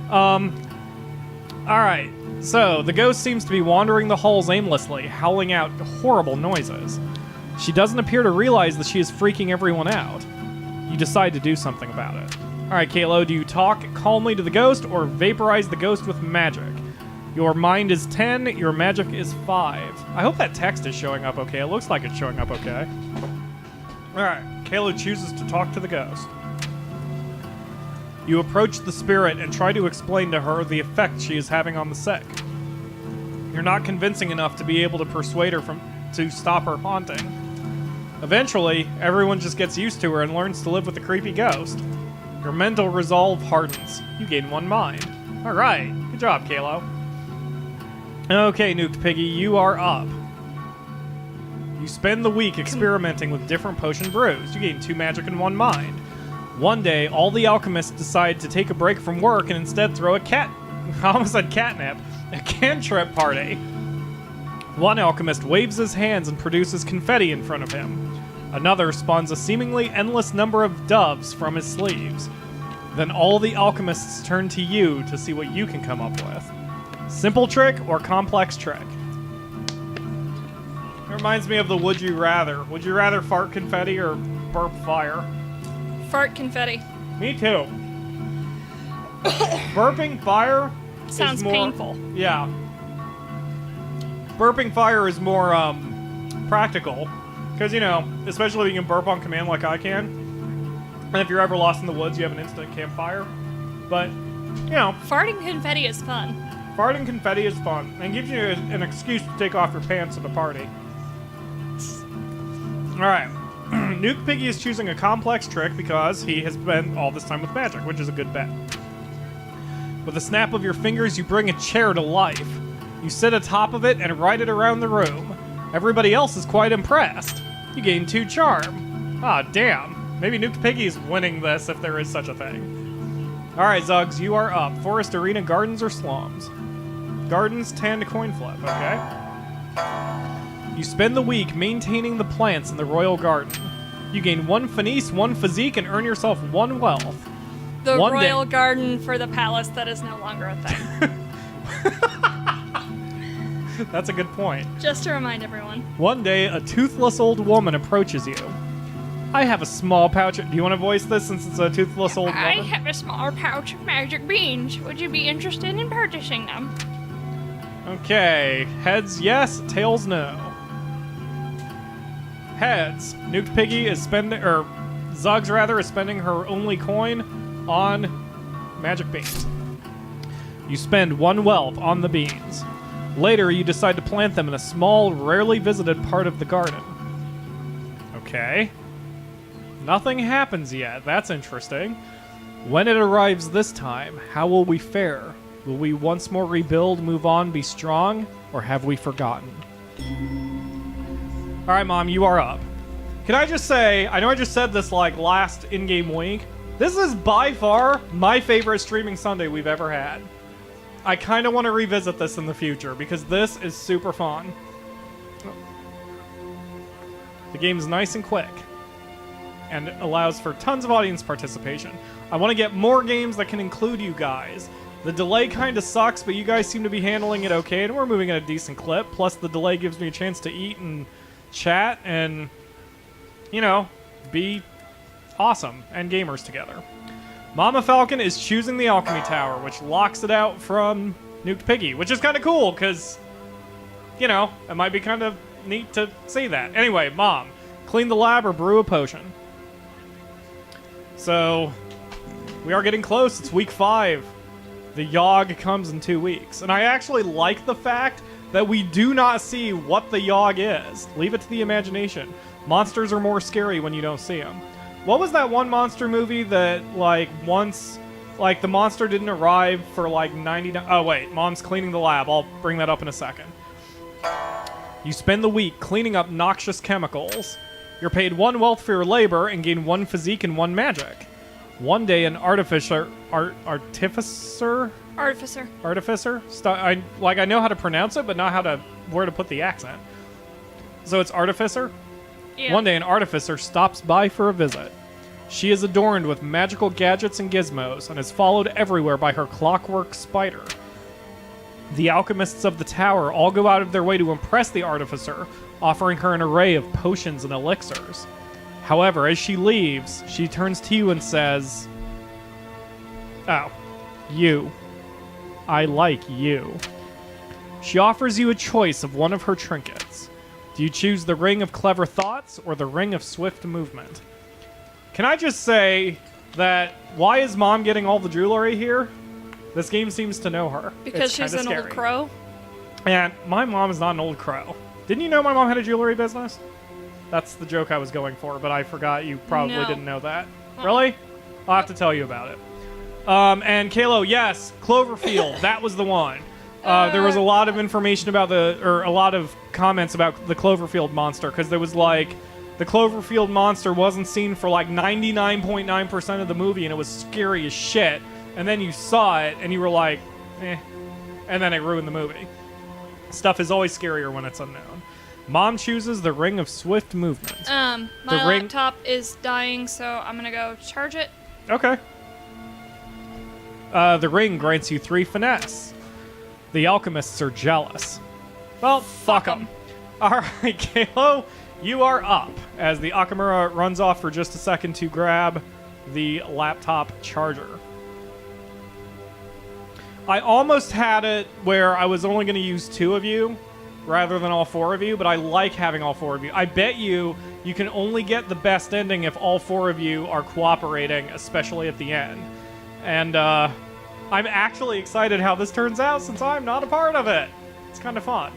alright. So, the ghost seems to be wandering the halls aimlessly, howling out horrible noises. She doesn't appear to realize that she is freaking everyone out. You decide to do something about it. Alright, Kalo, do you talk calmly to the ghost or vaporize the ghost with magic? Your mind is 10, your magic is 5. I hope that text is showing up okay. It looks like it's showing up okay. Alright, Kalo chooses to talk to the ghost. You approach the spirit and try to explain to her the effect she is having on the sick. You're not convincing enough to be able to persuade her to stop her haunting. Eventually, everyone just gets used to her and learns to live with the creepy ghost. Your mental resolve hardens. You gain 1 mind. Alright, good job, Kalo. Okay, Nuked Piggy, you are up. You spend the week experimenting with different potion brews. You gain 2 magic and 1 mind. One day, all the alchemists decide to take a break from work and instead throw I almost said catnip, a cantrip party. One alchemist waves his hands and produces confetti in front of him. Another spawns a seemingly endless number of doves from his sleeves. Then all the alchemists turn to you to see what you can come up with. Simple trick or complex trick? It reminds me of the would you rather. Would you rather fart confetti or burp fire? Fart confetti. Me too. Burping fire Sounds is more, painful. Yeah. Burping fire is more practical. Because, especially if you can burp on command like I can. And if you're ever lost in the woods, you have an instant campfire. But, Farting confetti is fun. Farting confetti is fun, and gives you an excuse to take off your pants at a party. Alright. Nuke Piggy is choosing a complex trick because he has spent all this time with magic, which is a good bet. With a snap of your fingers, you bring a chair to life. You sit atop of it and ride it around the room. Everybody else is quite impressed. You gain 2 charm. Ah, damn. Maybe Nuke Piggy is winning this if there is such a thing. Alright, Zuggs, you are up. Forest, arena, gardens, or slums? Gardens, 10 coin flip, okay? You spend the week maintaining the plants in the royal garden. You gain 1 finesse, 1 physique, and earn yourself 1 wealth. The royal garden for the palace that is no longer a thing. That's a good point. Just to remind everyone. One day, a toothless old woman approaches you. I have a small pouch. Do you want to voice this since it's a toothless old woman? I have a small pouch of magic beans. Would you be interested in purchasing them? Okay. Heads, yes. Tails, no. Heads. Nuked Piggy is spending, or Zuggs rather, is spending her only coin on magic beans. You spend 1 wealth on the beans. Later, you decide to plant them in a small, rarely visited part of the garden. Okay. Nothing happens yet. That's interesting. When it arrives this time, how will we fare? Will we once more rebuild, move on, be strong, or have we forgotten? All right, Mom, you are up. Can I just say, I know I just said this like last in-game week. This is by far my favorite streaming Sunday we've ever had. I kind of want to revisit this in the future because this is super fun. The game's nice and quick and allows for tons of audience participation. I want to get more games that can include you guys. The delay kind of sucks, but you guys seem to be handling it okay, and we're moving at a decent clip. Plus, the delay gives me a chance to eat and chat and, you know, be awesome and gamers together. Mama Falcon is choosing the Alchemy Tower, which locks it out from Nuked Piggy, which is kind of cool, because, you know, it might be kind of neat to see that. Anyway, Mom, clean the lab or brew a potion. So, we are getting close. It's week 5. The Yawhg comes in 2 weeks. And I actually like the fact that we do not see what the Yawhg is. Leave it to the imagination. Monsters are more scary when you don't see them. What was that one monster movie that, like, once, like, the monster didn't arrive for, like, 99... Oh, wait. Mom's cleaning the lab. I'll bring that up in a second. You spend the week cleaning up noxious chemicals. You're paid 1 wealth for your labor and gain 1 physique and 1 magic. One day, an artificer... Artificer? I know how to pronounce it, but not where to put the accent. So it's artificer? Yeah. One day, an artificer stops by for a visit. She is adorned with magical gadgets and gizmos, and is followed everywhere by her clockwork spider. The alchemists of the tower all go out of their way to impress the artificer, offering her an array of potions and elixirs. However, as she leaves, she turns to you and says, "Oh, you. I like you." She offers you a choice of one of her trinkets. Do you choose the Ring of Clever Thoughts or the Ring of Swift Movement? Can I just say that why is Mom getting all the jewelry here? This game seems to know her. Because she's an old crow? And my mom is not an old crow. Didn't you know my mom had a jewelry business? That's the joke I was going for, but I forgot you probably didn't know that. Really? I'll have to tell you about it. And Kalo, yes, Cloverfield, that was the one. There was a lot of information about a lot of comments about the Cloverfield monster, because there was like, the Cloverfield monster wasn't seen for like 99.9% of the movie, and it was scary as shit. And then you saw it, and you were like, eh. And then it ruined the movie. Stuff is always scarier when it's unknown. Mom chooses the Ring of Swift Movement. My laptop is dying, so I'm gonna go charge it. Okay. The ring grants you 3 finesse. The alchemists are jealous. Well, fuck them. Alright, Kalo, you are up, as the Akamura runs off for just a second to grab the laptop charger. I almost had it where I was only going to use 2 of you rather than all 4 of you, but I like having all 4 of you. I bet you can only get the best ending if all 4 of you are cooperating, especially at the end. And I'm actually excited how this turns out since I'm not a part of it. It's kind of fun.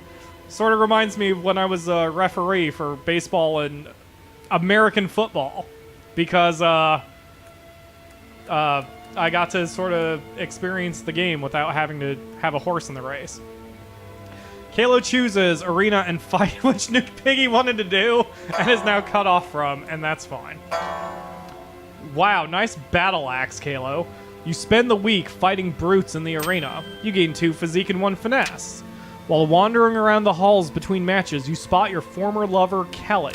Sort of reminds me of when I was a referee for baseball and American football, because I got to sort of experience the game without having to have a horse in the race. Kalo chooses arena and fight, which Nuked Piggy wanted to do and is now cut off from, and that's fine. Wow, nice battle axe, Kalo. You spend the week fighting brutes in the arena. You gain 2 physique and 1 finesse. While wandering around the halls between matches, you spot your former lover, Kelly.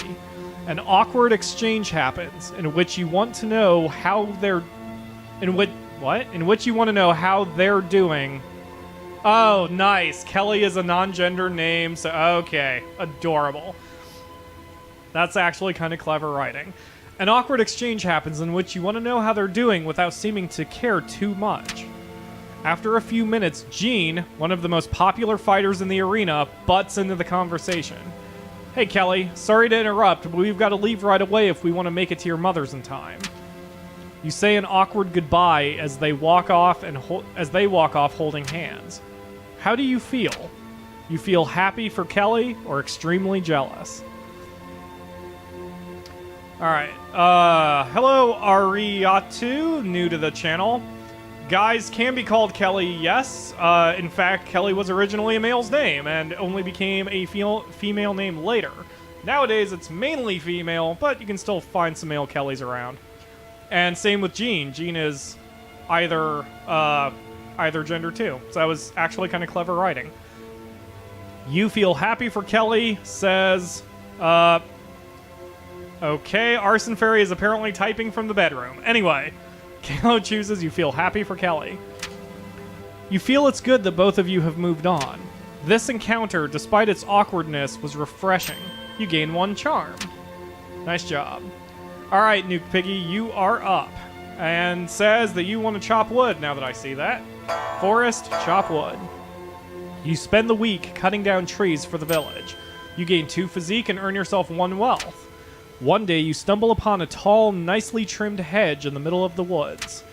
An awkward exchange happens, in which you want to know how they're... In which you want to know how they're doing. Oh, nice. Kelly is a non-gender name, so okay. Adorable. That's actually kind of clever writing. An awkward exchange happens in which you want to know how they're doing without seeming to care too much. After a few minutes, Jean, one of the most popular fighters in the arena, butts into the conversation. Hey, Kelly, sorry to interrupt, but we've got to leave right away if we want to make it to your mother's in time. You say an awkward goodbye as they walk off holding hands. How do you feel? You feel happy for Kelly or extremely jealous? All right. Hello, Ariatu, new to the channel. Guys can be called Kelly, yes. In fact, Kelly was originally a male's name and only became a female name later. Nowadays, it's mainly female, but you can still find some male Kellys around. And same with Jean. Jean is either gender too. So that was actually kind of clever writing. You feel happy for Kelly, says, okay, Arson Fairy is apparently typing from the bedroom. Anyway, Kalo chooses you feel happy for Kelly. You feel it's good that both of you have moved on. This encounter, despite its awkwardness, was refreshing. You gain 1 charm. Nice job. Alright, Nuke Piggy, you are up. And says that you want to chop wood, now that I see that. Forest, chop wood. You spend the week cutting down trees for the village. You gain 2 physique and earn yourself 1 wealth. One day you stumble upon a tall, nicely trimmed hedge in the middle of the woods.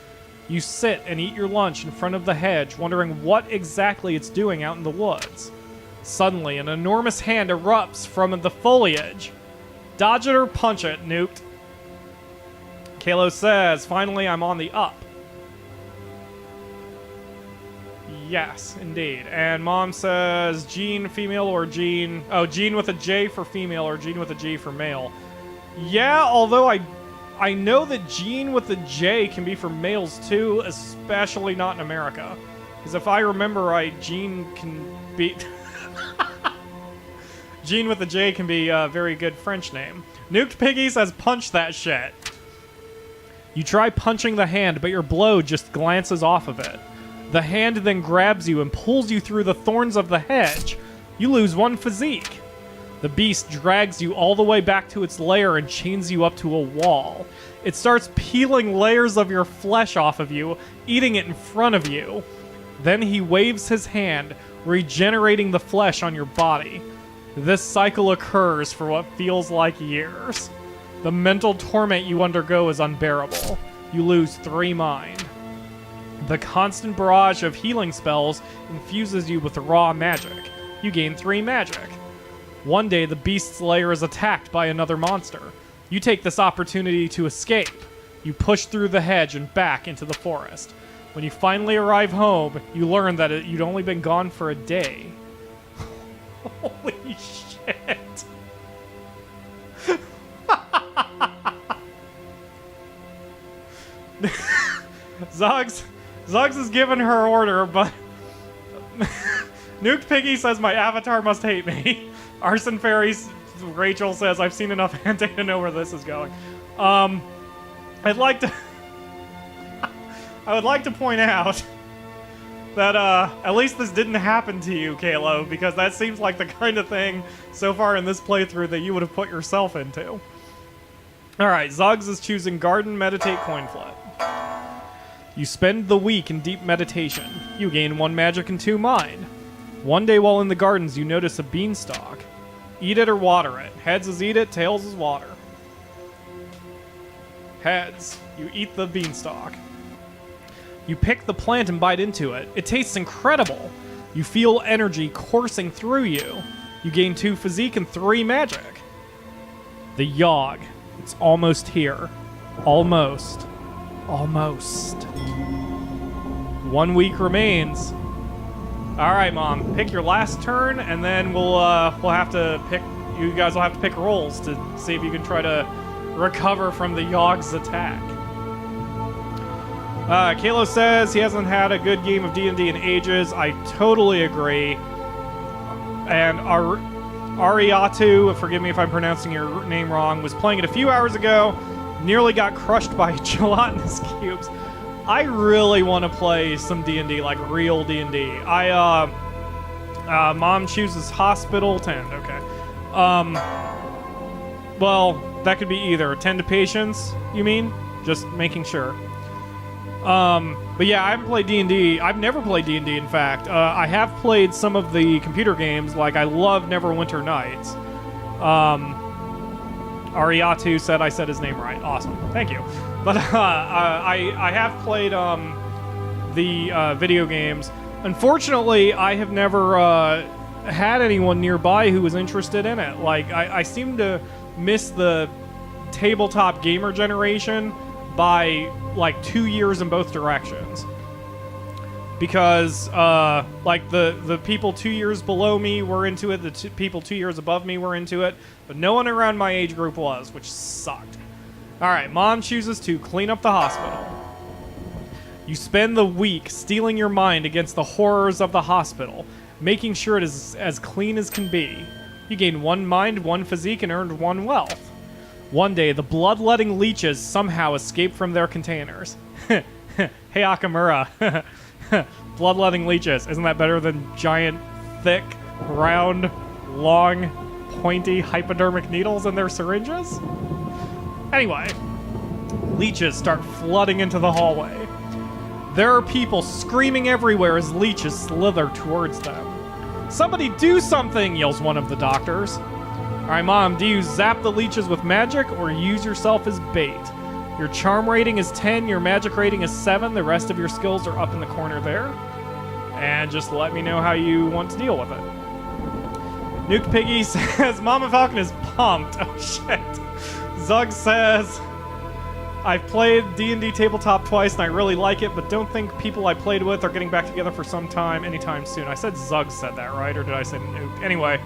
You sit and eat your lunch in front of the hedge, wondering what exactly it's doing out in the woods. Suddenly, an enormous hand erupts from the foliage. Dodge it or punch it, Nuked. Kalo says, finally I'm on the up. Yes, indeed. And Mom says, Jean female or Jean... Oh, Jean with a J for female or Jean with a G for male. Yeah, although I know that Jean with a J can be for males too, especially not in America. Because if I remember right, Jean can be... Jean with a J can be a very good French name. Nuked Piggy says, punch that shit. You try punching the hand, but your blow just glances off of it. The hand then grabs you and pulls you through the thorns of the hedge. You lose 1 physique. The beast drags you all the way back to its lair and chains you up to a wall. It starts peeling layers of your flesh off of you, eating it in front of you. Then he waves his hand, regenerating the flesh on your body. This cycle occurs for what feels like years. The mental torment you undergo is unbearable. You lose 3 mind. The constant barrage of healing spells infuses you with raw magic. You gain 3 magic. One day, the beast's lair is attacked by another monster. You take this opportunity to escape. You push through the hedge and back into the forest. When you finally arrive home, you learn that you'd only been gone for a day. Holy shit. Zoggs has given her order, but Nuked Piggy says my avatar must hate me. Arson Fairies Rachel says I've seen enough Hentai to know where this is going. I would like to point out that at least this didn't happen to you, Kalo, because that seems like the kind of thing so far in this playthrough that you would have put yourself into. Alright, Zoggs is choosing Garden, Meditate, Coin Flip. You spend the week in deep meditation. You gain 1 magic and 2 mind. One day while in the gardens, you notice a beanstalk. Eat it or water it. Heads is eat it, tails is water. Heads. You eat the beanstalk. You pick the plant and bite into it. It tastes incredible. You feel energy coursing through you. You gain 2 physique and 3 magic. The Yawhg. It's almost here. Almost. Almost. 1 week remains. Alright, Mom. Pick your last turn, and then we'll have to pick... You guys will have to pick rolls to see if you can try to recover from the Yawhg's attack. Kalo says he hasn't had a good game of D&D in ages. I totally agree. And Ariatu, forgive me if I'm pronouncing your name wrong, was playing it a few hours ago. Nearly got crushed by gelatinous cubes. I really want to play some D&D, like real D&D. Mom chooses hospital, 10, okay. Well, that could be either 10 to patience, you mean? Just making sure. But yeah, I haven't played D&D. I've never played D&D, in fact. I have played some of the computer games, like I love Neverwinter Nights. Ariatu said I said his name right. Awesome. Thank you. But I have played the video games. Unfortunately, I have never had anyone nearby who was interested in it. Like, I seem to miss the tabletop gamer generation by, like, 2 years in both directions. Because, like, the people 2 years below me were into it, the people 2 years above me were into it, but no one around my age group was, which sucked. Alright, Mom chooses to clean up the hospital. You spend the week steeling your mind against the horrors of the hospital, making sure it is as clean as can be. You gain 1 mind, 1 physique, and earned 1 wealth. One day, the bloodletting leeches somehow escape from their containers. Hey, Akamura. Bloodletting leeches. Isn't that better than giant, thick, round, long, pointy hypodermic needles in their syringes? Anyway, leeches start flooding into the hallway. There are people screaming everywhere as leeches slither towards them. Somebody do something, yells one of the doctors. All right, Mom, do you zap the leeches with magic or use yourself as bait? Your charm rating is 10, your magic rating is 7. The rest of your skills are up in the corner there. And just let me know how you want to deal with it. Nuke Piggy says, Mama Falcon is pumped. Oh, shit. Zug says, I've played D&D tabletop twice and I really like it, but don't think people I played with are getting back together for some time anytime soon. I said Zug said that, right? Or did I say Nuke? Anyway,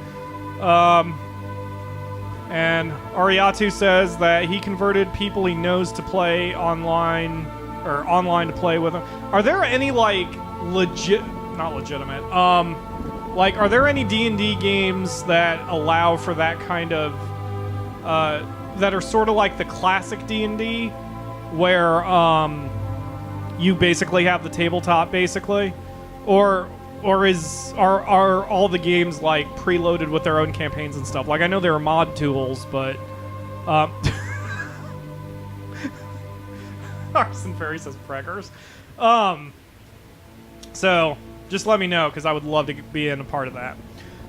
and Ariatu says that he converted people he knows to play online, or online to play with him. Are there any, like, not legitimate, like, are there any D&D games that allow for that kind of, that are sort of like the classic D&D, where you basically have the tabletop, basically, or are all the games like preloaded with their own campaigns and stuff? Like, I know there are mod tools, but Arson Fairy says preggers. So just let me know, because I would love to be in a part of that.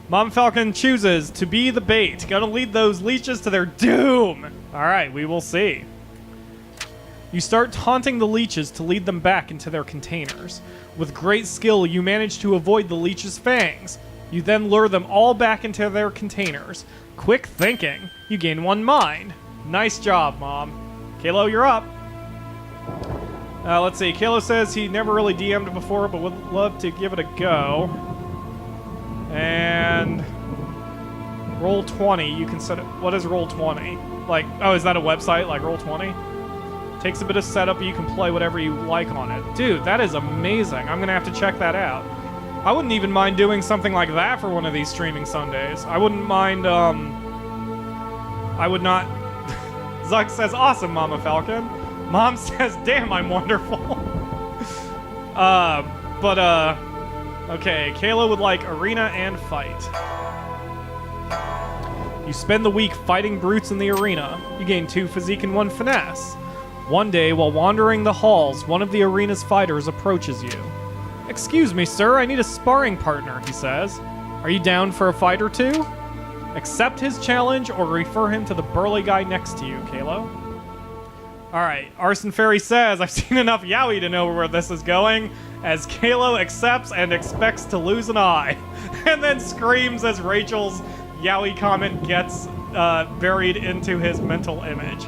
Mom Falcon chooses to be the bait. Gonna lead those leeches to their doom. All right, we will see. You start taunting the leeches to lead them back into their containers. With great skill, you manage to avoid the leeches' fangs. You then lure them all back into their containers. Quick thinking. You gain 1 mind. Nice job, Mom. Kalo, you're up. Let's see. Kalo says he never really DM'd before, but would love to give it a go. And roll 20. You can set it. What is roll 20? Like, oh, is that a website like roll 20? Takes a bit of setup, but you can play whatever you like on it. Dude, that is amazing. I'm gonna have to check that out. I wouldn't even mind doing something like that for one of these streaming Sundays. I wouldn't mind, I would not... Zug says, awesome, Mama Falcon. Mom says, damn, I'm wonderful. Okay, Kayla would like arena and fight. You spend the week fighting brutes in the arena. You gain 2 physique and 1 finesse. One day, while wandering the halls, one of the arena's fighters approaches you. Excuse me, sir, I need a sparring partner, he says. Are you down for a fight or two? Accept his challenge or refer him to the burly guy next to you, Kalo. Alright, Arson Fairy says, I've seen enough Yawhg to know where this is going, as Kalo accepts and expects to lose an eye, and then screams as Rachel's Yawhg comment gets buried into his mental image.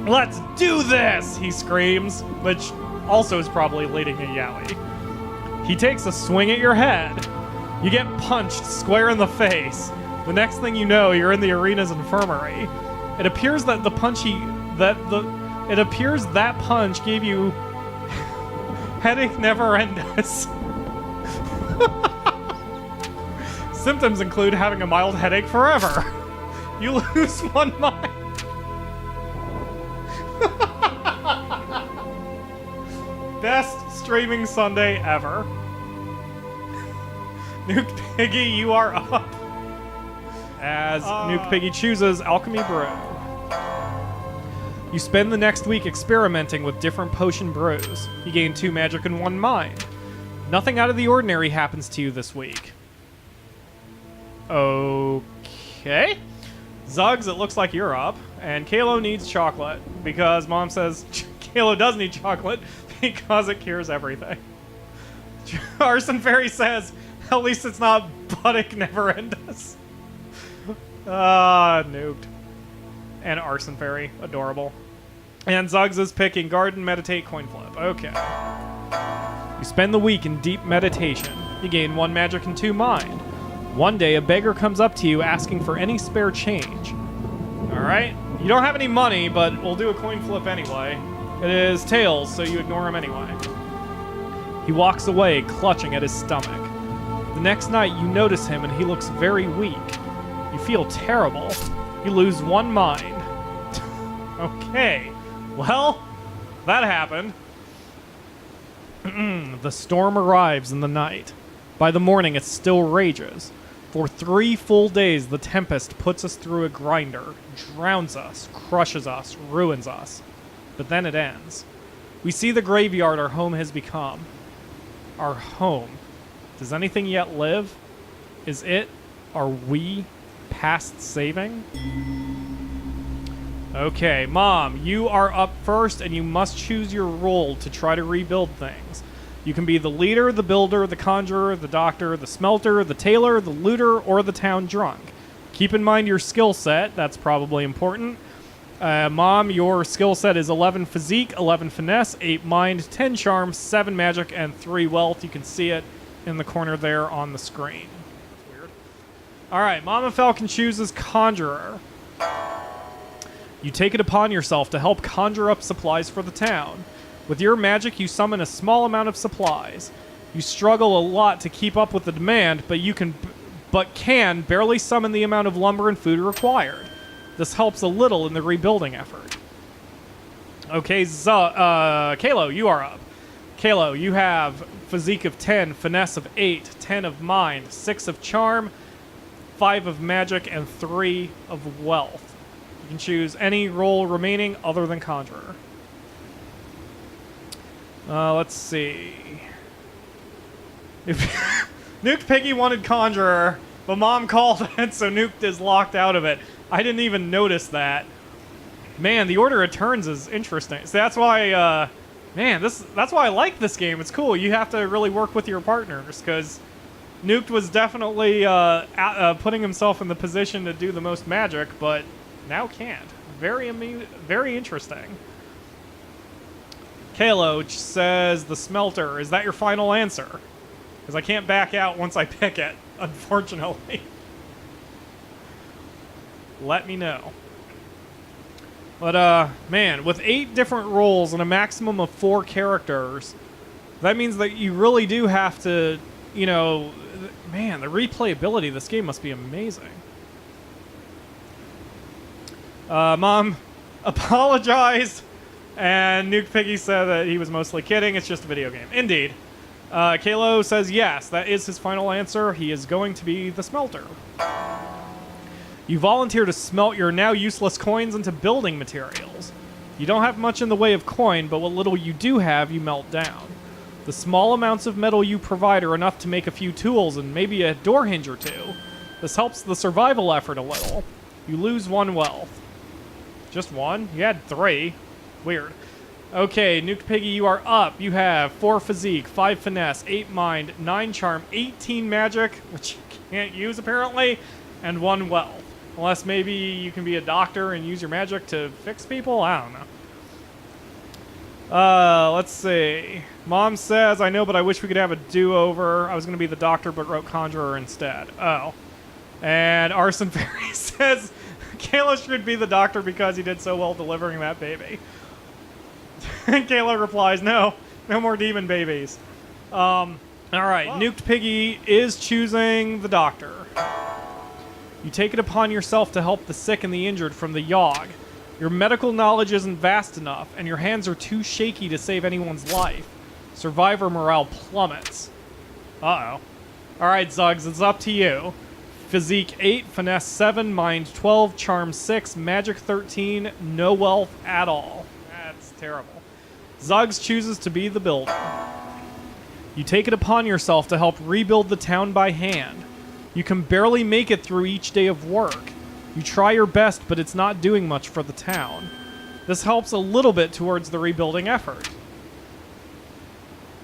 Let's do this, he screams, which also is probably leading to Yawhg. He takes a swing at your head. You get punched square in the face. The next thing you know, you're in the arena's infirmary. It appears that that punch gave you headache never-endus. Symptoms include having a mild headache forever. You lose 1 mind. Best streaming Sunday ever. Nuke Piggy, you are up. As Nuke Piggy chooses Alchemy Brew. You spend the next week experimenting with different potion brews. You gain 2 magic and 1 mind. Nothing out of the ordinary happens to you this week. Okay. Zugs, it looks like you're up. And Kalo needs chocolate, because Mom says Kalo does need chocolate, because it cures everything. Arson Fairy says, at least it's not Buttock Never-Endus. Nuked. And Arson Fairy. Adorable. And Zugs is picking Garden, Meditate, Coin Flip. Okay. You spend the week in deep meditation. You gain 1 magic and 2 mind. One day, a beggar comes up to you asking for any spare change. Alright. You don't have any money, but we'll do a coin flip anyway. It is tails, so you ignore him anyway. He walks away, clutching at his stomach. The next night, you notice him and he looks very weak. You feel terrible. You lose 1 mind. Okay. Well, that happened. The storm arrives in the night. By the morning, it still rages. For 3 full days, the tempest puts us through a grinder, drowns us, crushes us, ruins us. But then it ends. We see the graveyard our home has become. Our home. Does anything yet live? Are we past saving? Okay, Mom, you are up first, and you must choose your role to try to rebuild things. You can be the leader, the builder, the conjurer, the doctor, the smelter, the tailor, the looter, or the town drunk. Keep in mind your skill set. That's probably important. Mom, your skill set is 11 physique, 11 finesse, 8 mind, 10 charm, 7 magic, and 3 wealth. You can see it in the corner there on the screen. That's weird. All right, Mama Falcon chooses conjurer. You take it upon yourself to help conjure up supplies for the town. With your magic, you summon a small amount of supplies. You struggle a lot to keep up with the demand, but can barely summon the amount of lumber and food required. This helps a little in the rebuilding effort. Okay, Kalo, you are up. Kalo, you have physique of 10, finesse of 8, 10 of mind, 6 of charm, 5 of magic, and 3 of wealth. You can choose any role remaining other than conjurer. Let's see. If Nuke Piggy wanted conjurer, but Mom called it, so Nuke is locked out of it. I didn't even notice that. Man, the order of turns is interesting. So that's why, that's why I like this game. It's cool. You have to really work with your partners, because Nuke was definitely putting himself in the position to do the most magic, but now can't. Very interesting. Kalo says the smelter. Is that your final answer? Because I can't back out once I pick it, unfortunately. Let me know. But, man, with 8 different roles and a maximum of 4 characters, that means that you really do have to, you know, man, the replayability of this game must be amazing. Mom, apologize. And Nuke Piggy said that he was mostly kidding. It's just a video game. Indeed. Kalo says yes, that is his final answer. He is going to be the smelter. You volunteer to smelt your now useless coins into building materials. You don't have much in the way of coin, but what little you do have, you melt down. The small amounts of metal you provide are enough to make a few tools and maybe a door hinge or 2. This helps the survival effort a little. You lose 1 wealth. Just 1? You had 3. Weird. Okay, Nuke Piggy, you are up. You have 4 physique, 5 finesse, 8 mind, 9 charm, 18 magic, which you can't use apparently, and 1 wealth. Unless maybe you can be a doctor and use your magic to fix people? I don't know. Let's see. Mom says, I know, but I wish we could have a do-over. I was going to be the doctor, but wrote conjurer instead. Oh. And Arson Fairy says, Kayla should be the doctor because he did so well delivering that baby. And Kayla replies, no more demon babies. All right, wow. Nuked Piggy is choosing the doctor. You take it upon yourself to help the sick and the injured from the Yawhg. Your medical knowledge isn't vast enough, and your hands are too shaky to save anyone's life. Survivor morale plummets. Uh-oh. All right, Zuggs, it's up to you. Physique 8, finesse 7, mind 12, charm 6, magic 13, no wealth at all. That's terrible. Zuggs chooses to be the builder. You take it upon yourself to help rebuild the town by hand. You can barely make it through each day of work. You try your best, but it's not doing much for the town. This helps a little bit towards the rebuilding effort.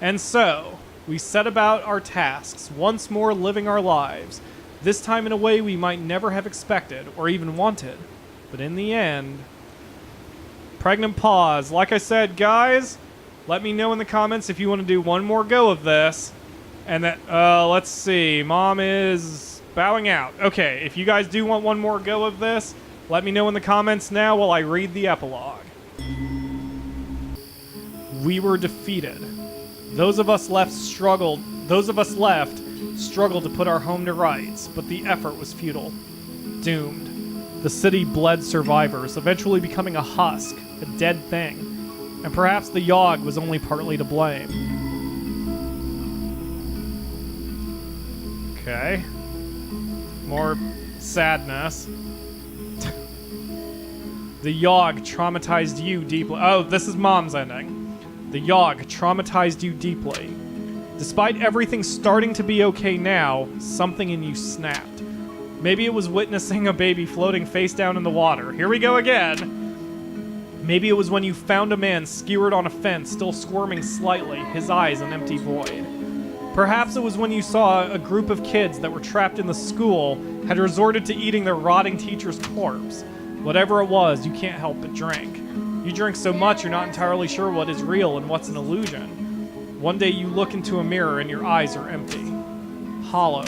And so, we set about our tasks, once more living our lives, this time in a way we might never have expected or even wanted. But in the end... Pregnant pause. Like I said, guys, let me know in the comments if you want to do one more go of this. And that, let's see, Mom is bowing out. Okay, if you guys do want one more go of this, let me know in the comments now while I read the epilogue. We were defeated. Those of us left struggled to put our home to rights, but the effort was futile. Doomed. The city bled survivors, eventually becoming a husk, a dead thing. And perhaps the Yawhg was only partly to blame. Okay. More sadness. The Yawhg traumatized you deeply. Oh, this is Mom's ending. The Yawhg traumatized you deeply. Despite everything starting to be okay now, something in you snapped. Maybe it was witnessing a baby floating face down in the water. Here we go again. Maybe it was when you found a man skewered on a fence, still squirming slightly, his eyes an empty void. Perhaps it was when you saw a group of kids that were trapped in the school had resorted to eating their rotting teacher's corpse. Whatever it was, you can't help but drink. You drink so much you're not entirely sure what is real and what's an illusion. One day you look into a mirror and your eyes are empty. Hollow.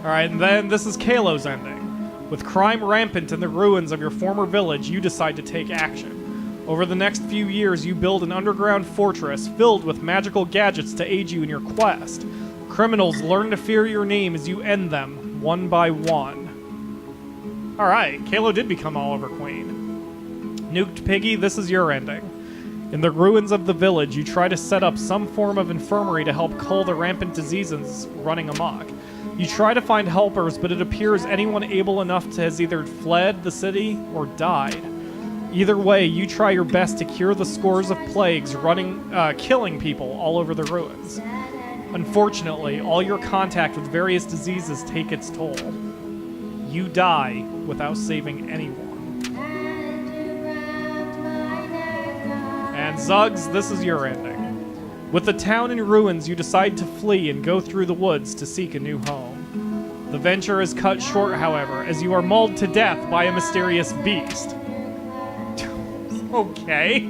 Alright, and then this is Kalo's ending. With crime rampant in the ruins of your former village, you decide to take action. Over the next few years, you build an underground fortress filled with magical gadgets to aid you in your quest. Criminals learn to fear your name as you end them, one by one. Alright, Kalo did become Oliver Queen. Nuked Piggy, this is your ending. In the ruins of the village, you try to set up some form of infirmary to help cull the rampant diseases running amok. You try to find helpers, but it appears anyone able enough to has either fled the city or died. Either way, you try your best to cure the scores of plagues killing people all over the ruins. Unfortunately, all your contact with various diseases take its toll. You die without saving anyone. And Zuggs, this is your ending. With the town in ruins, you decide to flee and go through the woods to seek a new home. The venture is cut short, however, as you are mauled to death by a mysterious beast. Okay.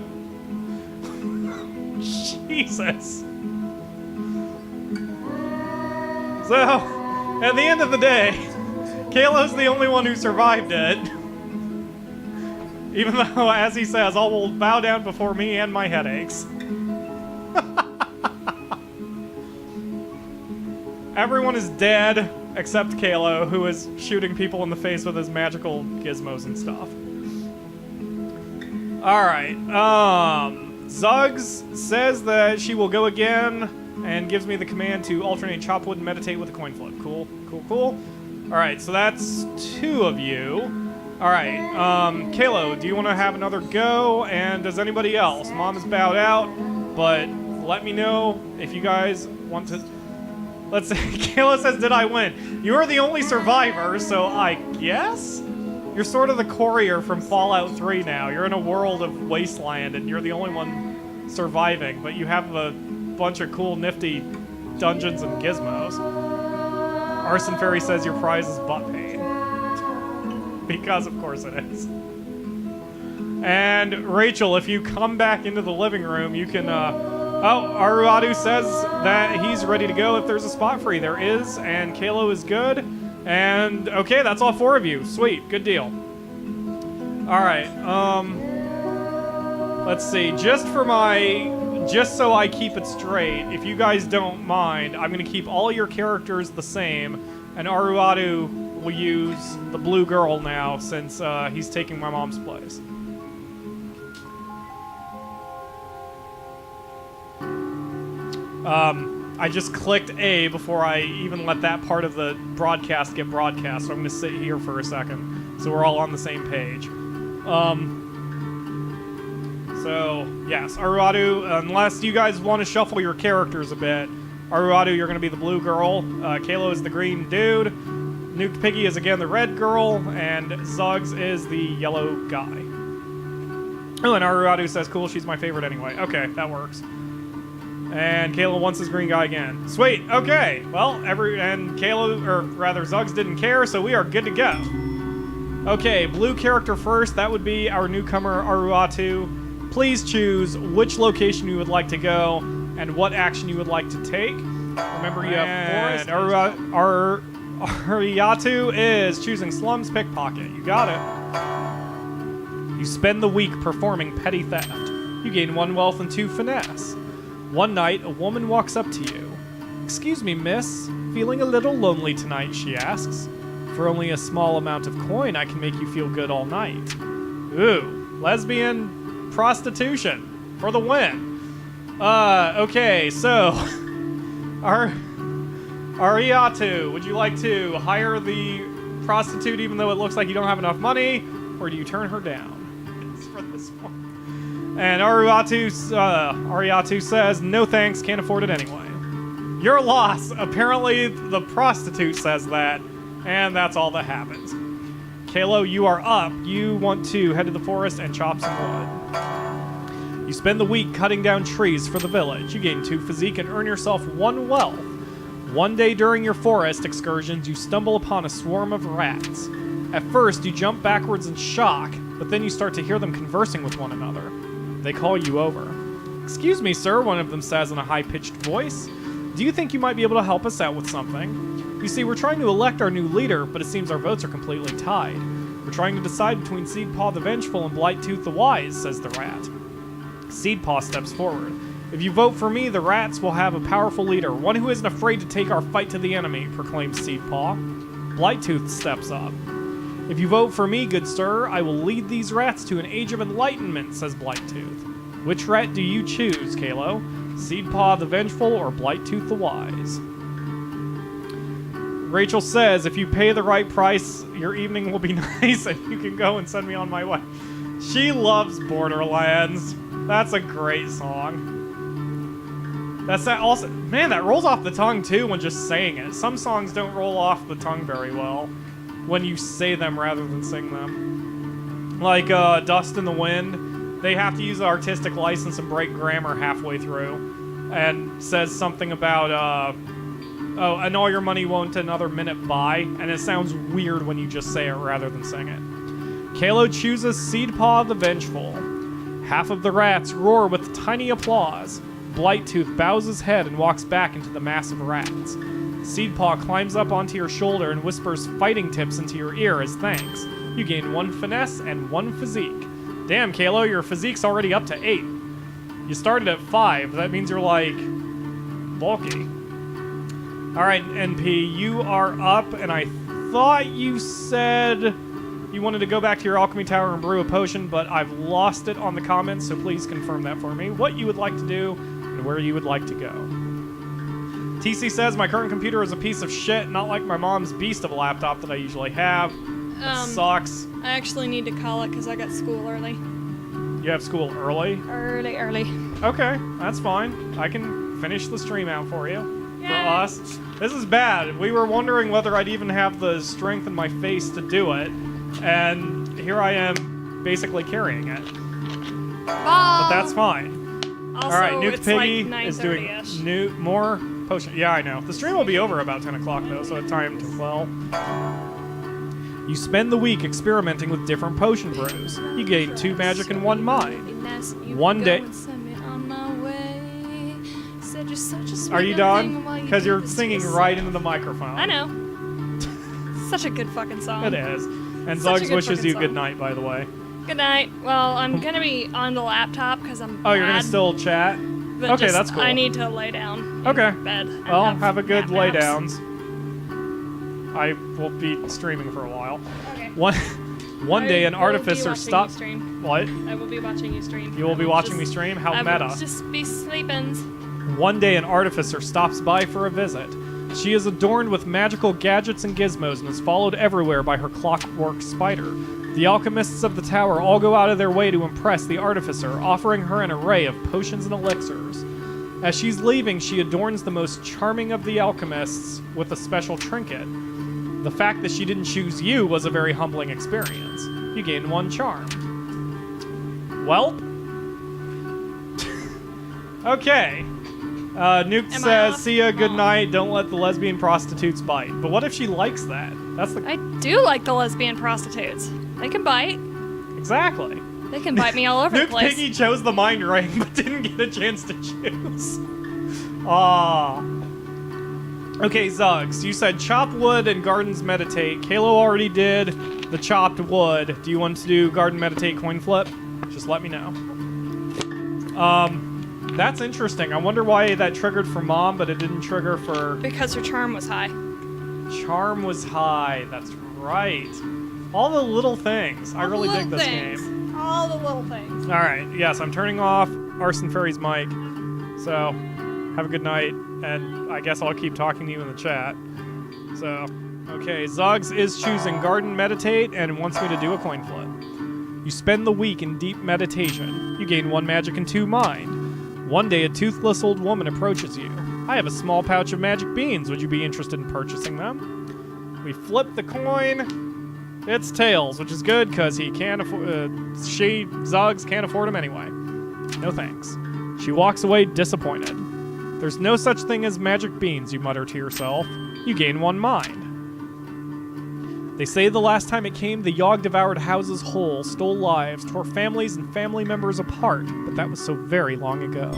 Jesus. So, at the end of the day, Kalo's the only one who survived it. Even though, as he says, all will bow down before me and my headaches. Everyone is dead except Kalo, who is shooting people in the face with his magical gizmos and stuff. Alright, Zuggs says that she will go again and gives me the command to alternate chop wood and meditate with a coin flip. Cool, cool, cool. Alright, so that's 2 of you. Alright, Kalo, do you want to have another go? And does anybody else? Mom has bowed out, but let me know if you guys want to... Let's see, Kalo says, did I win? You're the only survivor, so I guess? You're sort of the courier from Fallout 3 now. You're in a world of wasteland, and you're the only one surviving, but you have a bunch of cool, nifty dungeons and gizmos. Arson Fairy says your prize is butt pain. Because of course it is. And Rachel, if you come back into the living room, you can, Aruadu says that he's ready to go if there's a spot free. There is, and Kalo is good. And, okay, that's all 4 of you. Sweet, good deal. Alright, let's see. Just so I keep it straight, if you guys don't mind, I'm going to keep all your characters the same, and Aruadu will use the blue girl now, since he's taking my mom's place. I just clicked A before I even let that part of the broadcast get broadcast, so I'm going to sit here for a second, so we're all on the same page. So, yes, Aruadu, unless you guys want to shuffle your characters a bit, Aruadu, you're going to be the blue girl, Kalo is the green dude, Nuked Piggy is again the red girl, and Zuggs is the yellow guy. Oh, and Aruadu says, cool, she's my favorite anyway. Okay, that works. And Kalo wants his green guy again. Sweet, okay. Well, Zuggs didn't care, so we are good to go. Okay, blue character first. That would be our newcomer, Aruatu. Please choose which location you would like to go and what action you would like to take. Remember, you have forest. Aruatu is choosing slums pickpocket. You got it. You spend the week performing petty theft. You gain 1 wealth and 2 finesse. One night, a woman walks up to you. Excuse me, miss. Feeling a little lonely tonight, she asks. For only a small amount of coin, I can make you feel good all night. Ooh, lesbian prostitution for the win. Okay, so Ariatu, would you like to hire the prostitute even though it looks like you don't have enough money, or do you turn her down? It's for this one. And Ariatu says, no thanks, can't afford it anyway. Your loss. Apparently the prostitute says that, and that's all that happens. Kalo, you are up. You want to head to the forest and chop some wood. You spend the week cutting down trees for the village. You gain 2 physique and earn yourself 1 wealth. One day during your forest excursions, you stumble upon a swarm of rats. At first, you jump backwards in shock, but then you start to hear them conversing with one another. They call you over. Excuse me, sir, one of them says in a high-pitched voice. Do you think you might be able to help us out with something? You see, we're trying to elect our new leader, but it seems our votes are completely tied. We're trying to decide between Seedpaw the Vengeful and Blightooth the Wise, says the rat. Seedpaw steps forward. If you vote for me, the rats will have a powerful leader, one who isn't afraid to take our fight to the enemy, proclaims Seedpaw. Blightooth steps up. If you vote for me, good sir, I will lead these rats to an age of enlightenment, says Blightooth. Which rat do you choose, Kalo? Seedpaw the Vengeful or Blightooth the Wise? Rachel says, if you pay the right price, your evening will be nice and you can go and send me on my way. She loves Borderlands. That's a great song. That's that also, man, that rolls off the tongue too when just saying it. Some songs don't roll off the tongue very well when you say them rather than sing them. Like Dust in the Wind, they have to use an artistic license and break grammar halfway through, and says something about, oh, and all your money won't another minute buy, and it sounds weird when you just say it rather than sing it. Kalo chooses Seedpaw the Vengeful. Half of the rats roar with tiny applause. Blightooth bows his head and walks back into the mass of rats. Seedpaw climbs up onto your shoulder and whispers fighting tips into your ear as thanks. You gain 1 finesse and 1 physique. Damn, Kalo, your physique's already up to 8. You started at 5. That means you're, like, bulky. Alright, NP, you are up, and I thought you said you wanted to go back to your alchemy tower and brew a potion, but I've lost it on the comments, so please confirm that for me. What you would like to do, and where you would like to go. TC says, my current computer is a piece of shit, not like my mom's beast of a laptop that I usually have. It sucks. I actually need to call it because I got school early. You have school early? Early. Okay, that's fine. I can finish the stream out for you. Yay. For us. This is bad. We were wondering whether I'd even have the strength in my face to do it, and here I am basically carrying it. But that's fine. Also, Alright, Nuke it's Piggy like is doing 9:30-ish. more potion. Yeah, I know. The stream will be over about 10 o'clock though, so it's time to well. You spend the week experimenting with different potion brews. You gain 2 magic and 1 mind. One day. Are you done? Because you're singing right into the microphone. I know. Such a good fucking song. It is. And Such a Zuggs good wishes fucking you song. good night, by the way. Good night. Well, I'm gonna be on the laptop because I'm Oh, you're bad, gonna still chat? but Okay, just, that's cool. I need to lay down in Okay. bed. And Well, have a good nap naps. laydowns. I will be streaming for a while. Okay. One day, an I will be artificer watching stopped. you stream. What? I will be watching you stream. You will be watching me stream? How I meta. will just be sleeping. One day, an artificer stops by for a visit. She is adorned with magical gadgets and gizmos and is followed everywhere by her clockwork spider. The alchemists of the tower all go out of their way to impress the artificer, offering her an array of potions and elixirs. As she's leaving, she adorns the most charming of the alchemists with a special trinket. The fact that she didn't choose you was a very humbling experience. You gain 1 charm. Welp? Okay. Nuke Am I says, off? see ya, good Oh. night, don't let the lesbian prostitutes bite. But what if she likes that? That's the... I do like the lesbian prostitutes. They can bite. Exactly. They can bite me all over the Nuke place. Piggy chose the mind ring, but didn't get a chance to choose. Ah. Okay, Zuggs, you said chop wood and gardens meditate. Kalo already did the chopped wood. Do you want to do garden meditate coin flip? Just let me know. That's interesting. I wonder why that triggered for Mom, but it didn't trigger for... Because her charm was high. Charm was high. That's right. All the little things. I really dig this game. All the little things. All right. Yes, I'm turning off Arson Fairy's mic. So, Have a good night, and I guess I'll keep talking to you in the chat. So, okay, Zoggs is choosing Garden Meditate and wants me to do a coin flip. You spend the week in deep meditation. You gain 1 magic and 2 mind. One day, a toothless old woman approaches you. I have a small pouch of magic beans. Would you be interested in purchasing them? We flip the coin. It's tails, which is good because he can't afford. Zoggs can't afford them anyway. No thanks. She walks away disappointed. There's no such thing as magic beans, you mutter to yourself. You gain 1 mind. They say the last time it came, the Yawhg devoured houses whole, stole lives, tore families and family members apart, but that was so very long ago.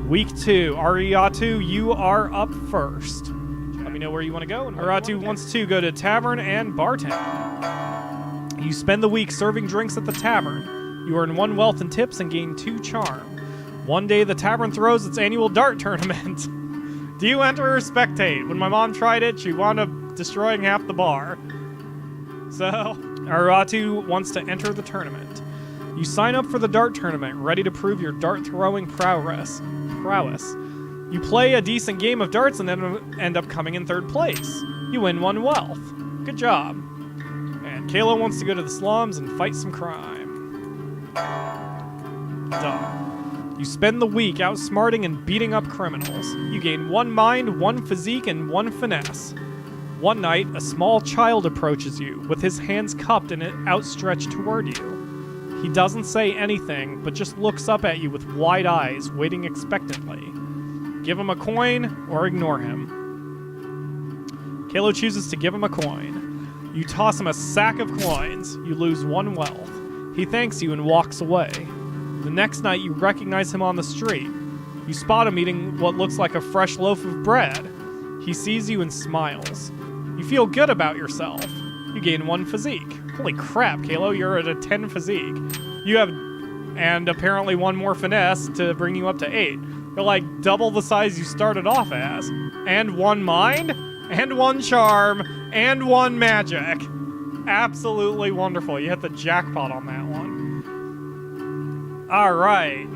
Week 2. Ariatu, you are up first. Let me know where you want to go. Ariatu wants to go to tavern and bartend. You spend the week serving drinks at the tavern. You earn 1 wealth and tips and gain 2 charm. One day, the tavern throws its annual dart tournament. Do you enter or spectate? When my mom tried it, she wound up destroying half the bar. So, Aratu wants to enter the tournament. You sign up for the dart tournament, ready to prove your dart-throwing prowess. You play a decent game of darts and then end up coming in 3rd place. You win 1 wealth. Good job. And Kayla wants to go to the slums and fight some crime. Done. You spend the week outsmarting and beating up criminals. You gain 1 mind, 1 physique, and 1 finesse. One night, a small child approaches you, with his hands cupped and outstretched toward you. He doesn't say anything, but just looks up at you with wide eyes, waiting expectantly. Give him a coin, or ignore him. Kalo chooses to give him a coin. You toss him a sack of coins. You lose 1 wealth. He thanks you and walks away. The next night, you recognize him on the street. You spot him eating what looks like a fresh loaf of bread. He sees you and smiles. You feel good about yourself. You gain 1 physique. Holy crap, Kalo, you're at a 10 physique. You have, and apparently 1 more finesse to bring you up to 8. You're like double the size you started off as. And 1 mind, and 1 charm, and 1 magic. Absolutely wonderful. You hit the jackpot on that one. All right.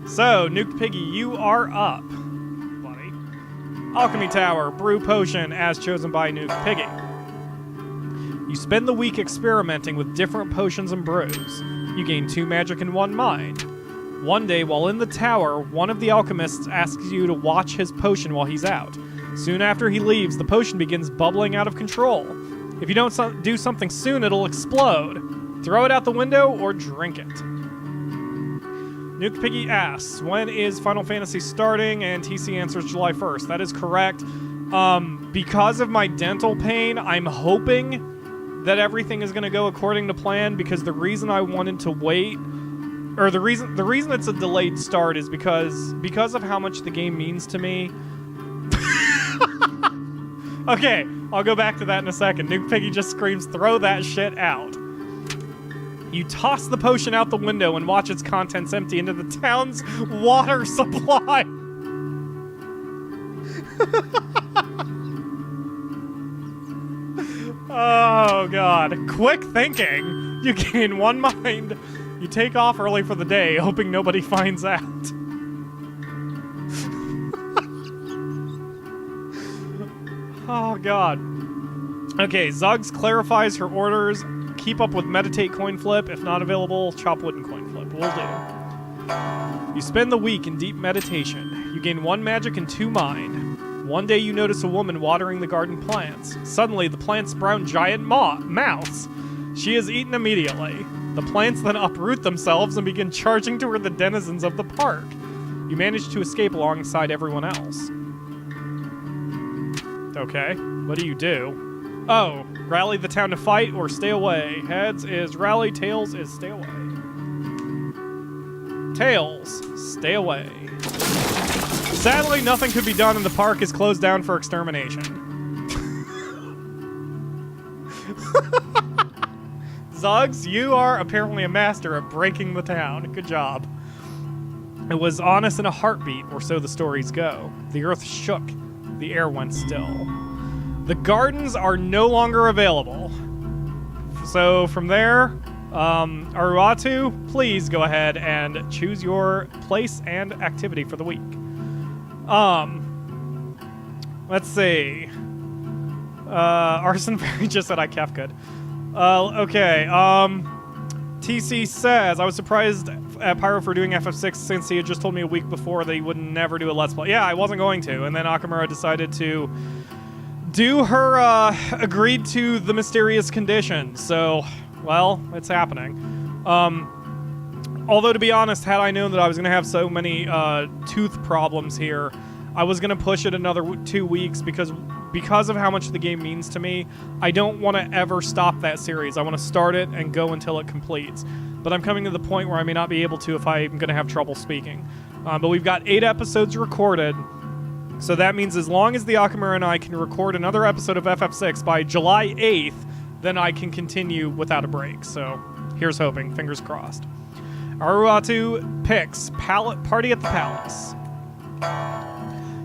So, Nuke Piggy, you are up, buddy. Alchemy Tower, brew potion as chosen by Nuke Piggy. You spend the week experimenting with different potions and brews. You gain 2 magic and 1 mind. One day, while in the tower, one of the alchemists asks you to watch his potion while he's out. Soon after he leaves, the potion begins bubbling out of control. If you don't do something soon, it'll explode. Throw it out the window or drink it. Nuke Piggy asks, when is Final Fantasy starting? And TC answers July 1st. That is correct. Because of my dental pain, I'm hoping that everything is going to go according to plan, because the reason I wanted to wait, or the reason it's a delayed start is because of how much the game means to me. Okay, I'll go back to that in a second. Nuke Piggy just screams, throw that shit out. You toss the potion out the window and watch its contents empty into the town's water supply. Oh, God. Quick thinking. You gain 1 mind. You take off early for the day, hoping nobody finds out. Oh, God. Okay, Zoggs clarifies her orders. Keep up with Meditate coin flip. If not available, chop wood and coin flip. Will do. You spend the week in deep meditation. You gain 1 magic and 2 mind. One day you notice a woman watering the garden plants. Suddenly, the plants sprout giant mouths. She is eaten immediately. The plants then uproot themselves and begin charging toward the denizens of the park. You manage to escape alongside everyone else. Okay, what do you do? Oh, rally the town to fight or stay away. Heads is rally, tails is stay away. Tails, stay away. Sadly, nothing could be done and the park is closed down for extermination. Zoggs, you are apparently a master of breaking the town. Good job. It was on us in a heartbeat, or so the stories go. The earth shook. The air went still. The gardens are no longer available. So from there, Aruatu, please go ahead and choose your place and activity for the week. Let's see. Arson Fairy just said I Kef could. Okay, TC says, I was surprised at Pyro for doing FF6 since he had just told me a week before that he would never do a Let's Play. Yeah, I wasn't going to, and then Akamura decided to do her, agreed to the mysterious conditions, so, well, it's happening. Although, to be honest, had I known that I was going to have so many, tooth problems here, I was going to push it another 2 weeks because of how much the game means to me. I don't want to ever stop that series. I want to start it and go until it completes. But I'm coming to the point where I may not be able to if I'm going to have trouble speaking. But we've got 8 episodes recorded, so that means as long as the Akamura and I can record another episode of FF6 by July 8th, then I can continue without a break. So here's hoping. Fingers crossed. Aruatu picks Party at the Palace.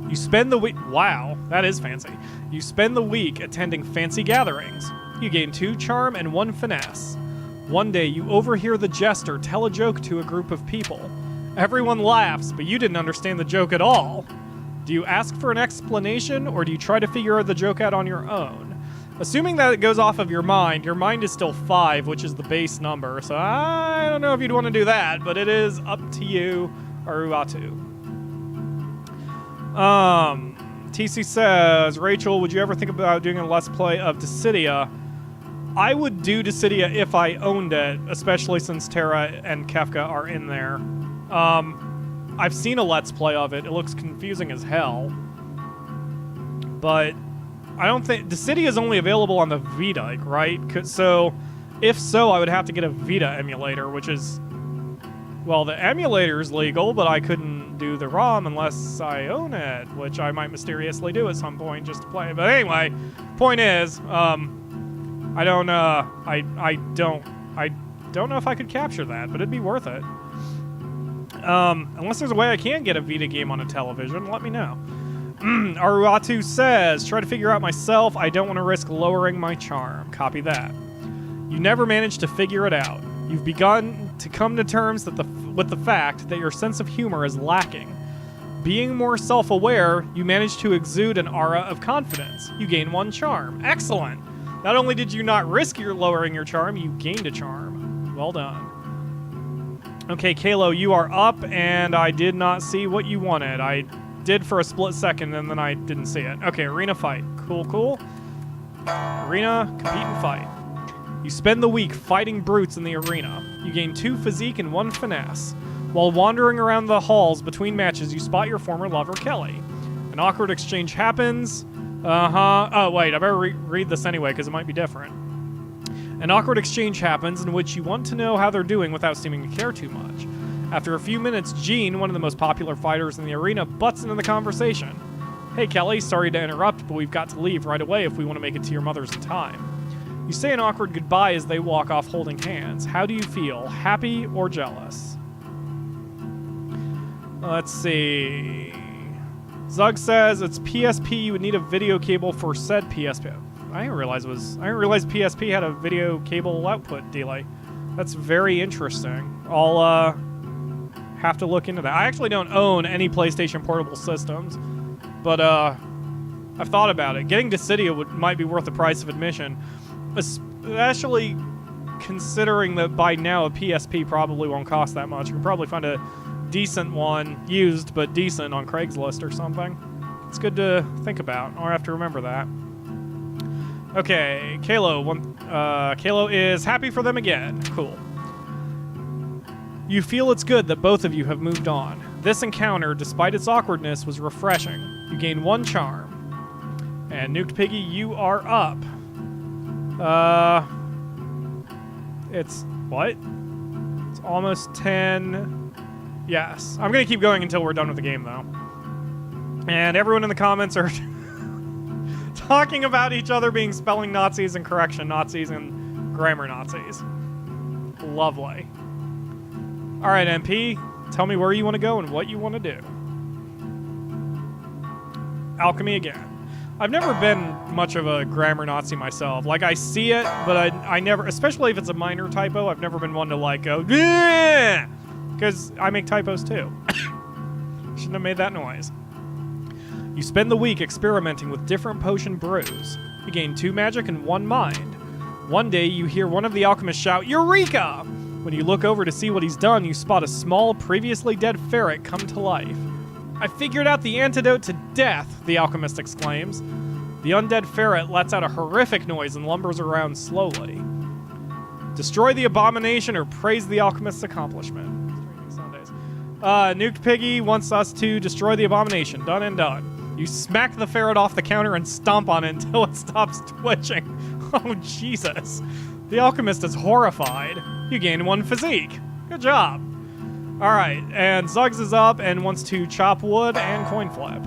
You spend the week... Wow, that is fancy. You spend the week attending fancy gatherings. You gain 2 charm and 1 finesse. One day, you overhear the jester tell a joke to a group of people. Everyone laughs, but you didn't understand the joke at all. Do you ask for an explanation, or do you try to figure the joke out on your own? Assuming that it goes off of your mind is still 5, which is the base number, so I don't know if you'd want to do that, but it is up to you, Aruatu. TC says, Rachel, would you ever think about doing a Let's Play of Dissidia? I would do Dissidia if I owned it, especially since Terra and Kefka are in there. I've seen a Let's Play of it. It looks confusing as hell. But I don't think... Dissidia is only available on the Vita, right? So, if so, I would have to get a Vita emulator, which is... Well, the emulator's legal, but I couldn't do the ROM unless I own it, which I might mysteriously do at some point just to play. But anyway, point is, I don't know if I could capture that, but it'd be worth it. Unless there's a way I can get a Vita game on a television, let me know. Aruatu says, try to figure out myself. I don't want to risk lowering my charm. Copy that. You never managed to figure it out. You've begun to come to terms with the fact that your sense of humor is lacking. Being more self-aware, you manage to exude an aura of confidence. You gain 1 charm. Excellent! Not only did you not risk lowering your charm, you gained a charm. Well done. Okay, Kalo, you are up, and I did not see what you wanted. I did for a split second, and then I didn't see it. Okay, arena fight. Cool, cool. Arena, compete and fight. You spend the week fighting brutes in the arena. You gain 2 physique and 1 finesse. While wandering around the halls between matches, you spot your former lover, Kelly. An awkward exchange happens. Oh, wait, I better read this anyway, because it might be different. An awkward exchange happens in which you want to know how they're doing without seeming to care too much. After a few minutes, Jean, one of the most popular fighters in the arena, butts into the conversation. Hey, Kelly, sorry to interrupt, but we've got to leave right away if we want to make it to your mother's in time. You say an awkward goodbye as they walk off holding hands. How do you feel? Happy or jealous? Let's see. Zug says it's PSP. You would need a video cable for said PSP. I didn't realize PSP had a video cable output delay. That's very interesting. I'll have to look into that. I actually don't own any PlayStation portable systems, but I've thought about it. Getting Dissidia might be worth the price of admission. Especially considering that by now a PSP probably won't cost that much. You can probably find a decent one, used but decent, on Craigslist or something. It's good to think about. I'll have to remember that. Okay, Kalo is happy for them again. Cool. You feel it's good that both of you have moved on. This encounter, despite its awkwardness, was refreshing. You gain 1 charm. And Nuked Piggy, you are up. It's what? It's almost 10. Yes. I'm going to keep going until we're done with the game, though. And everyone in the comments are talking about each other being spelling Nazis and correction Nazis and grammar Nazis. Lovely. All right, MP, tell me where you want to go and what you want to do. Alchemy again. I've never been much of a grammar Nazi myself. Like, I see it, but I never, especially if it's a minor typo, I've never been one to, like, go, yeah! Because I make typos, too. Shouldn't have made that noise. You spend the week experimenting with different potion brews. You gain 2 magic and 1 mind. One day, you hear one of the alchemists shout, Eureka! When you look over to see what he's done, you spot a small, previously dead ferret come to life. I figured out the antidote to death, the alchemist exclaims. The undead ferret lets out a horrific noise and lumbers around slowly. Destroy the abomination or praise the alchemist's accomplishment. Sundays. Nuked Piggy wants us to destroy the abomination. Done and done. You smack the ferret off the counter and stomp on it until it stops twitching. Oh, Jesus. The alchemist is horrified. You gain 1 physique. Good job. Alright, and Zuggs is up and wants to chop wood and coin flip.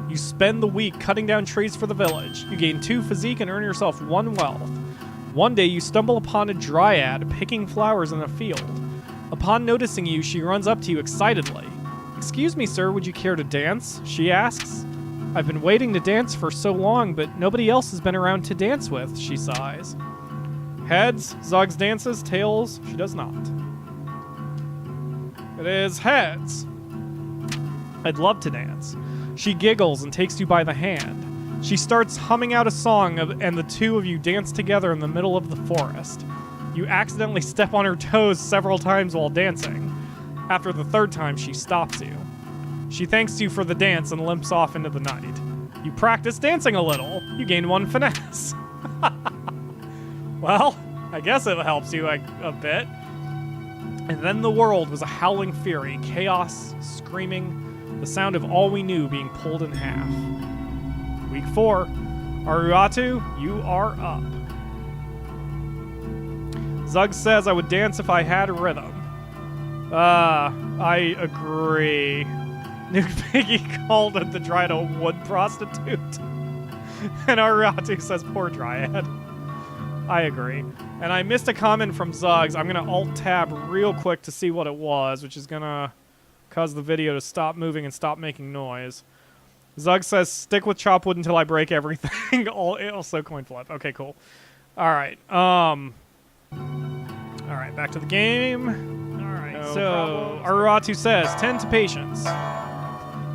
You spend the week cutting down trees for the village. You gain 2 physique and earn yourself 1 wealth. One day you stumble upon a dryad picking flowers in a field. Upon noticing you, she runs up to you excitedly. Excuse me, sir, would you care to dance? She asks. I've been waiting to dance for so long, but nobody else has been around to dance with, she sighs. Heads, Zuggs dances. Tails, she does not. It is heads. I'd love to dance. She giggles and takes you by the hand. She starts humming out a song, and the 2 of you dance together in the middle of the forest. You accidentally step on her toes several times while dancing. After the 3rd time, she stops you. She thanks you for the dance and limps off into the night. You practice dancing a little. You gain 1 finesse. Well, I guess it helps you a bit. And then the world was a howling fury, chaos, screaming, the sound of all we knew being pulled in half. Week 4. Aruatu, you are up. Zuggs says I would dance if I had a rhythm. I agree. Nuke Piggy called the Dryad a wood prostitute. And Aruatu says poor Dryad. I agree. And I missed a comment from Zuggs. I'm going to Alt-Tab real quick to see what it was, which is going to cause the video to stop moving and stop making noise. Zuggs says, stick with chop wood until I break everything. Also coin flip. Okay, cool. Alright. Alright, back to the game. Alright, no so Aruatu says, tend to patients.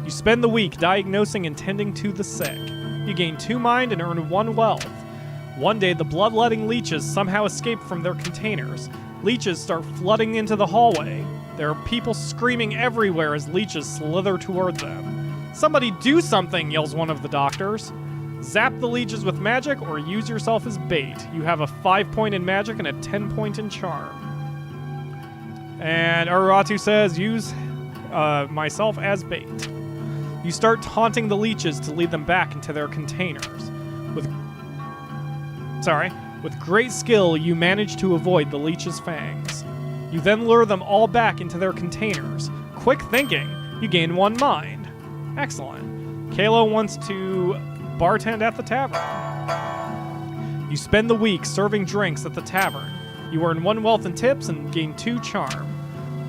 You spend the week diagnosing and tending to the sick. You gain 2 mind and earn 1 wealth. One day, the bloodletting leeches somehow escape from their containers. Leeches start flooding into the hallway. There are people screaming everywhere as leeches slither toward them. Somebody do something, yells one of the doctors. Zap the leeches with magic or use yourself as bait. You have a 5-point in magic and a 10-point in charm. And Aruatu says, use myself as bait. You start taunting the leeches to lead them back into their containers. With great skill, you manage to avoid the leech's fangs. You then lure them all back into their containers. Quick thinking. You gain 1 mind. Excellent. Kalo wants to bartend at the tavern. You spend the week serving drinks at the tavern. You earn 1 wealth and tips and gain 2 charm.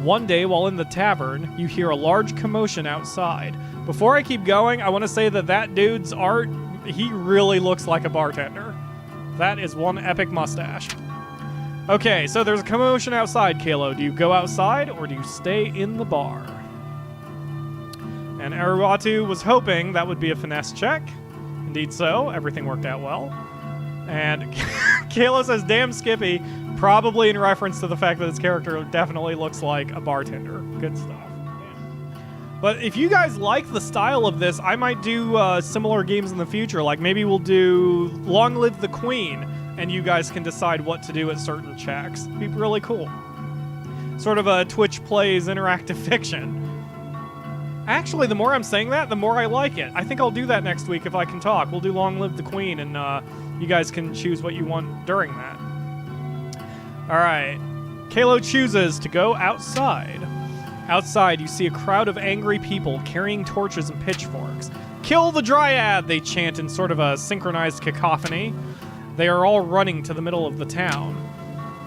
One day, while in the tavern, you hear a large commotion outside. Before I keep going, I want to say that dude's art, he really looks like a bartender. That is one epic mustache. Okay, so there's a commotion outside, Kalo. Do you go outside or do you stay in the bar? And Aruatu was hoping that would be a finesse check. Indeed so. Everything worked out well. And Kalo says, damn Skippy, probably in reference to the fact that his character definitely looks like a bartender. Good stuff. But if you guys like the style of this, I might do similar games in the future. Like maybe we'll do Long Live the Queen, and you guys can decide what to do at certain checks. It'd be really cool. Sort of a Twitch Plays interactive fiction. Actually, the more I'm saying that, the more I like it. I think I'll do that next week if I can talk. We'll do Long Live the Queen, and you guys can choose what you want during that. Alright. Kalo chooses to go outside. Outside, you see a crowd of angry people carrying torches and pitchforks. Kill the Dryad, they chant in sort of a synchronized cacophony. They are all running to the middle of the town.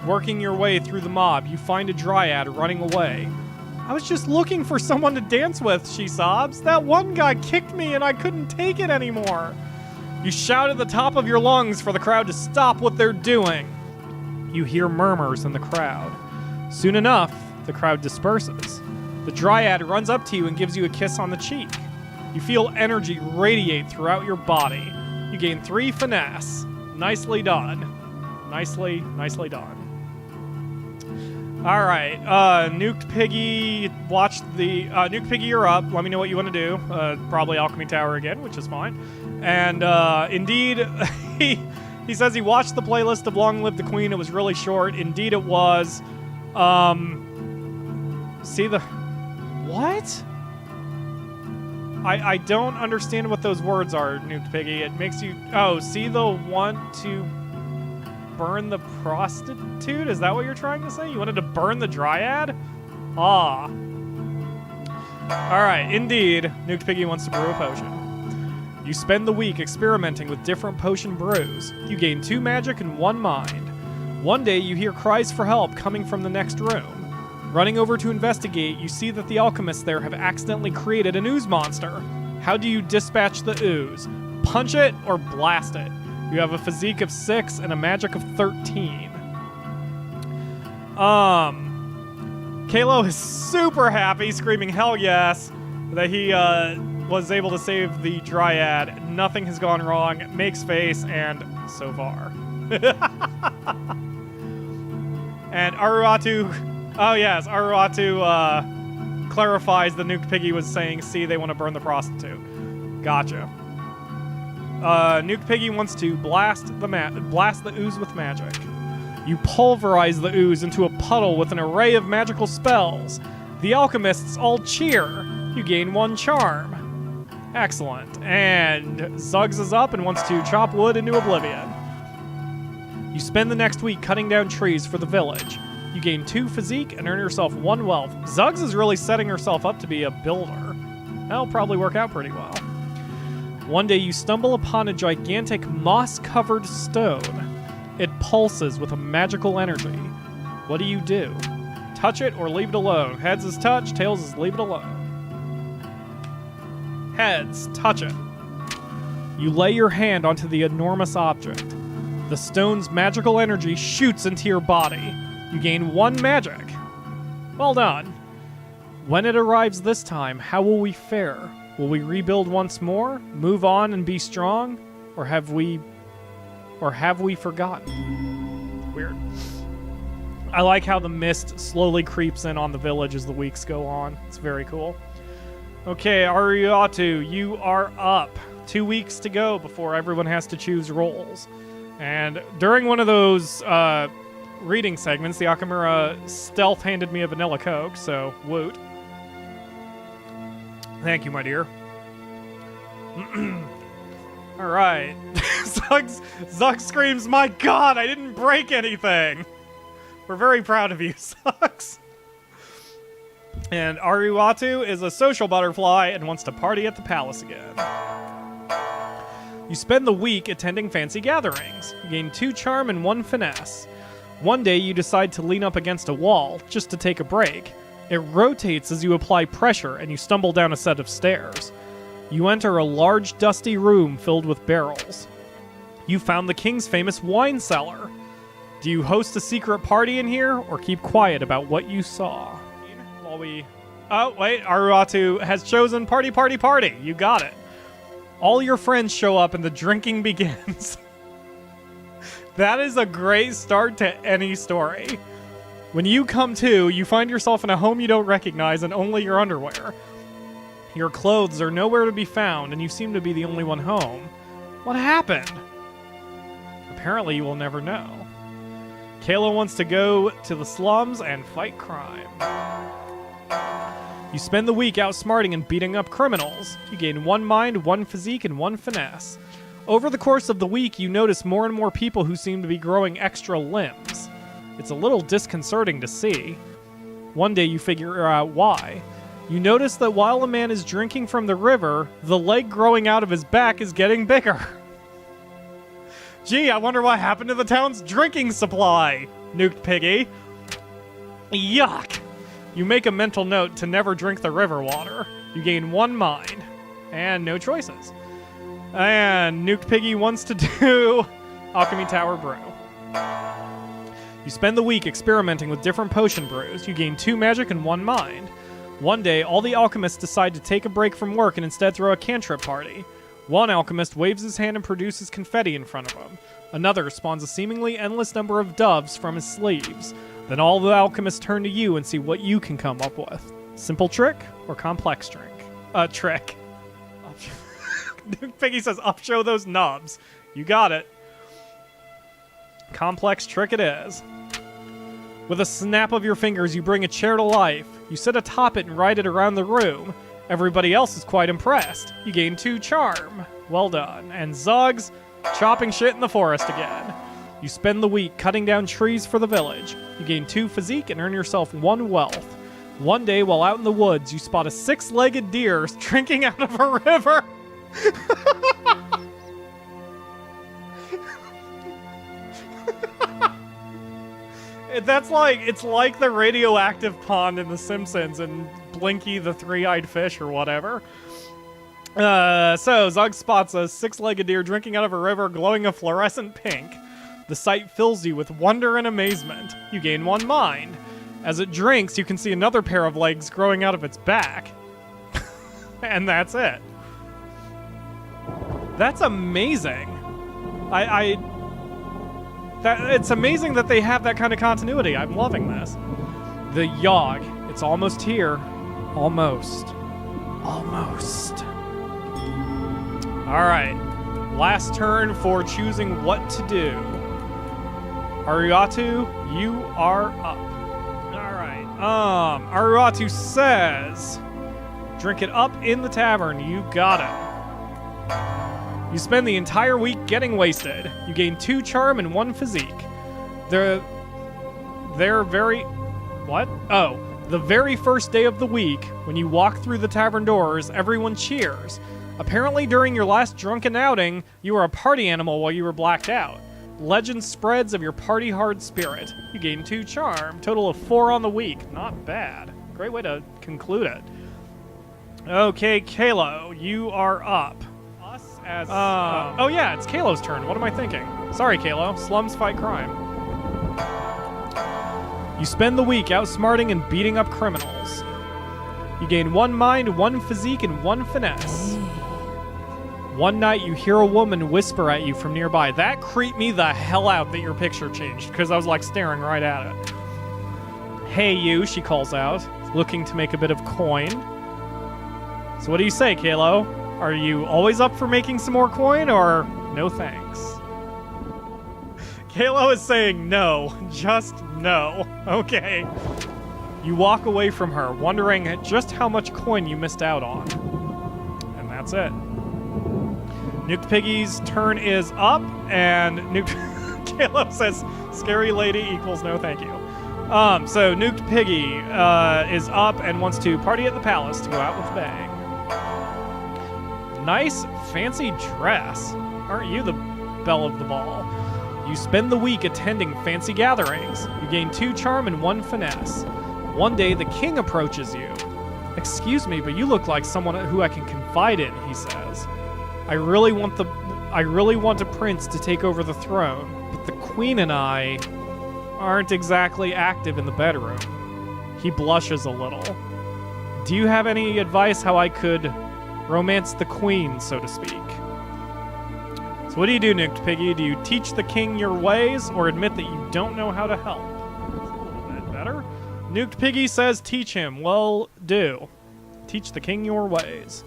Working your way through the mob, you find a Dryad running away. I was just looking for someone to dance with, she sobs. That one guy kicked me and I couldn't take it anymore. You shout at the top of your lungs for the crowd to stop what they're doing. You hear murmurs in the crowd. Soon enough, the crowd disperses. The Dryad runs up to you and gives you a kiss on the cheek. You feel energy radiate throughout your body. You gain 3 finesse. Nicely done. Nicely done. All right, Nuked Piggy watched the... Nuked Piggy, you're up. Let me know what you want to do. Probably Alchemy Tower again, which is fine. And indeed, he says he watched the playlist of Long Live the Queen. It was really short. Indeed, it was. See the... What? I don't understand what those words are, Nuked Piggy. It makes you... Oh, see the want to burn the prostitute? Is that what you're trying to say? You wanted to burn the Dryad? Ah. Alright, indeed, Nuked Piggy wants to brew a potion. You spend the week experimenting with different potion brews. You gain 2 magic and 1 mind. One day, you hear cries for help coming from the next room. Running over to investigate, you see that the alchemists there have accidentally created an ooze monster. How do you dispatch the ooze? Punch it or blast it? You have a physique of 6 and a magic of 13. Kalo is super happy, screaming hell yes, that he was able to save the Dryad. Nothing has gone wrong, makes face, and so far. And Aruatu... Oh, yes, Aruatu clarifies the Nuked Piggy was saying, see, they want to burn the prostitute. Gotcha. Nuked Piggy wants to blast the ooze with magic. You pulverize the ooze into a puddle with an array of magical spells. The alchemists all cheer. You gain 1 charm. Excellent. And Zuggs is up and wants to chop wood into oblivion. You spend the next week cutting down trees for the village. You gain 2 physique and earn yourself 1 wealth. Zuggs is really setting herself up to be a builder. That'll probably work out pretty well. One day you stumble upon a gigantic moss-covered stone. It pulses with a magical energy. What do you do? Touch it or leave it alone? Heads is touch, tails is leave it alone. Heads, touch it. You lay your hand onto the enormous object. The stone's magical energy shoots into your body. You gain 1 magic. Well done. When it arrives this time, how will we fare? Will we rebuild once more, move on and be strong, or have we forgotten? Weird. I like how the mist slowly creeps in on the village as the weeks go on. It's very cool. Okay, Ariatu, you are up. 2 weeks to go before everyone has to choose roles. And during one of those reading segments, the Akamura stealth handed me a vanilla Coke, so woot. Thank you, my dear. All right. Zuck screams, my God, I didn't break anything. We're very proud of you, Zucks. And Ariwatu is a social butterfly and wants to party at the palace again. You spend the week attending fancy gatherings. You gain 2 charm and 1 finesse. One day you decide to lean up against a wall just to take a break. It rotates as you apply pressure and you stumble down a set of stairs. You enter a large dusty room filled with barrels. You found the king's famous wine cellar. Do you host a secret party in here or keep quiet about what you saw? While we... Oh, wait, Aruatu has chosen party, party, party. You got it. All your friends show up and the drinking begins. That is a great start to any story. When you come to, you find yourself in a home you don't recognize and only your underwear. Your clothes are nowhere to be found and you seem to be the only one home. What happened? Apparently you will never know. Kayla wants to go to the slums and fight crime. You spend the week outsmarting and beating up criminals. You gain 1 mind, 1 physique, and 1 finesse. Over the course of the week, you notice more and more people who seem to be growing extra limbs. It's a little disconcerting to see. One day you figure out why. You notice that while a man is drinking from the river, the leg growing out of his back is getting bigger. Gee, I wonder what happened to the town's drinking supply, Nuked Piggy. Yuck. You make a mental note to never drink the river water. You gain 1 mind. And no choices. And Nuked Piggy wants to do Alchemy Tower Brew. You spend the week experimenting with different potion brews. You gain 2 magic and 1 mind. One day, all the alchemists decide to take a break from work and instead throw a cantrip party. One alchemist waves his hand and produces confetti in front of him. Another spawns a seemingly endless number of doves from his sleeves. Then all the alchemists turn to you and see what you can come up with. Simple trick or complex trick? Piggy says, up show those knobs. You got it. Complex trick it is. With a snap of your fingers, you bring a chair to life. You sit atop it and ride it around the room. Everybody else is quite impressed. You gain 2 charm. Well done. And Zug's chopping shit in the forest again. You spend the week cutting down trees for the village. You gain 2 physique and earn yourself 1 wealth. One day, while out in the woods, you spot a 6-legged deer drinking out of a river. It's like the radioactive pond in The Simpsons and Blinky the 3-eyed fish or whatever. So Zug spots a 6-legged deer drinking out of a river glowing a fluorescent pink. The sight fills you with wonder and amazement. You gain 1 mind. As it drinks, you can see another pair of legs growing out of its back. And that's it. That's amazing. It's amazing that they have that kind of continuity. I'm loving this. The Yawhg. It's almost here. Almost. Almost. Alright. Last turn for choosing what to do. Ariatu, you are up. Alright. Ariatu says, drink it up in the tavern. You got it. You spend the entire week getting wasted. You gain 2 charm and 1 physique. They're very... What? Oh. The very first day of the week, when you walk through the tavern doors, everyone cheers. Apparently during your last drunken outing, you were a party animal while you were blacked out. Legend spreads of your party-hard spirit. You gain 2 charm. Total of 4 on the week. Not bad. Great way to conclude it. Okay, Kalo, you are up. Oh yeah, it's Kalo's turn. What am I thinking? Sorry, Kalo. Slums fight crime. You spend the week outsmarting and beating up criminals. You gain 1 mind, 1 physique, and 1 finesse. One night you hear a woman whisper at you from nearby. That creeped me the hell out that your picture changed, because I was like staring right at it. Hey you, she calls out, looking to make a bit of coin. So what do you say, Kalo? Are you always up for making some more coin, or no thanks? Kalo is saying no, just no. Okay. You walk away from her, wondering just how much coin you missed out on. And that's it. Nuked Piggy's turn is up, and Kalo says, scary lady equals no thank you. So Nuked Piggy is up and wants to party at the palace to go out with bang. Nice, fancy dress. Aren't you the belle of the ball? You spend the week attending fancy gatherings. You gain 2 charm and 1 finesse. One day, the king approaches you. Excuse me, but you look like someone who I can confide in, he says. I really want a prince to take over the throne, but the queen and I aren't exactly active in the bedroom. He blushes a little. Do you have any advice how I could romance the queen, so to speak? So what do you do, Nuked Piggy? Do you teach the king your ways, or admit that you don't know how to help? That's a little bit better. Nuked Piggy says teach him. Well, do. Teach the king your ways.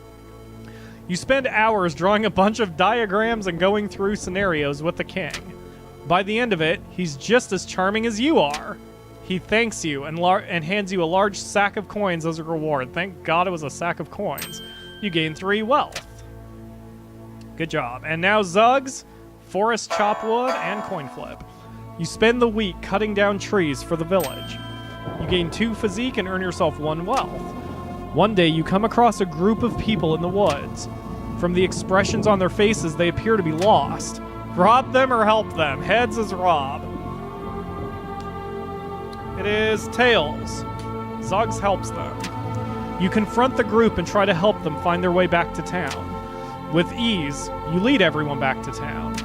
You spend hours drawing a bunch of diagrams and going through scenarios with the king. By the end of it, he's just as charming as you are. He thanks you and hands you a large sack of coins as a reward. Thank God it was a sack of coins. You gain 3 wealth. Good job. And now Zug's forest chop wood and coin flip. You spend the week cutting down trees for the village. You gain 2 physique and earn yourself 1 wealth. One day you come across a group of people in the woods. From the expressions on their faces, they appear to be lost. Rob them or help them. Heads is rob. It is tails. Zuggs helps them. You confront the group and try to help them find their way back to town. With ease, you lead everyone back to town.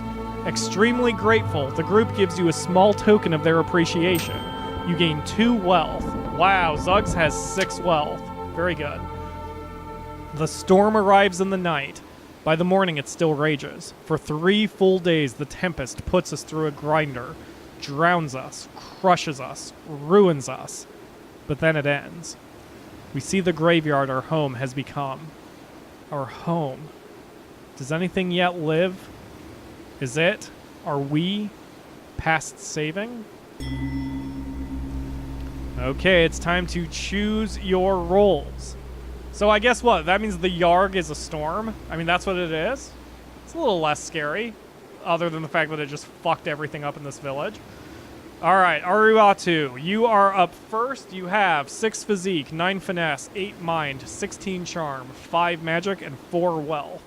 Extremely grateful, the group gives you a small token of their appreciation. You gain 2 wealth. Wow, Zuggs has 6 wealth. Very good. The storm arrives in the night. By the morning, it still rages. For 3 full days, the tempest puts us through a grinder, drowns us, crushes us, ruins us. But then it ends. We see the graveyard our home has become. Our home. Does anything yet live? Is it? Are we past saving? Okay, it's time to choose your roles. So I guess what? That means the Yawhg is a storm? I mean, that's what it is? It's a little less scary, other than the fact that it just fucked everything up in this village. Alright, Aruatu, you are up first. You have 6 physique, 9 finesse, 8 mind, 16 charm, 5 magic, and 4 wealth.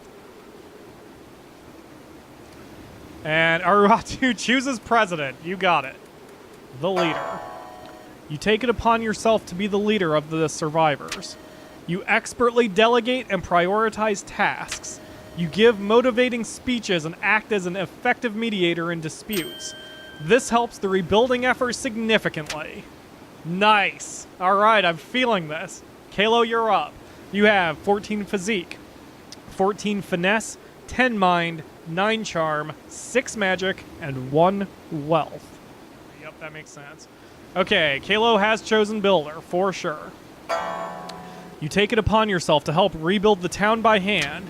And Aruatu chooses president. You got it. The leader. You take it upon yourself to be the leader of the survivors. You expertly delegate and prioritize tasks. You give motivating speeches and act as an effective mediator in disputes. This helps the rebuilding effort significantly. Nice. All right, I'm feeling this. Kalo, you're up. You have 14 physique, 14 finesse, 10 mind, 9 charm, 6 magic, and 1 wealth. Yep, that makes sense. Okay, Kalo has chosen builder, for sure. You take it upon yourself to help rebuild the town by hand.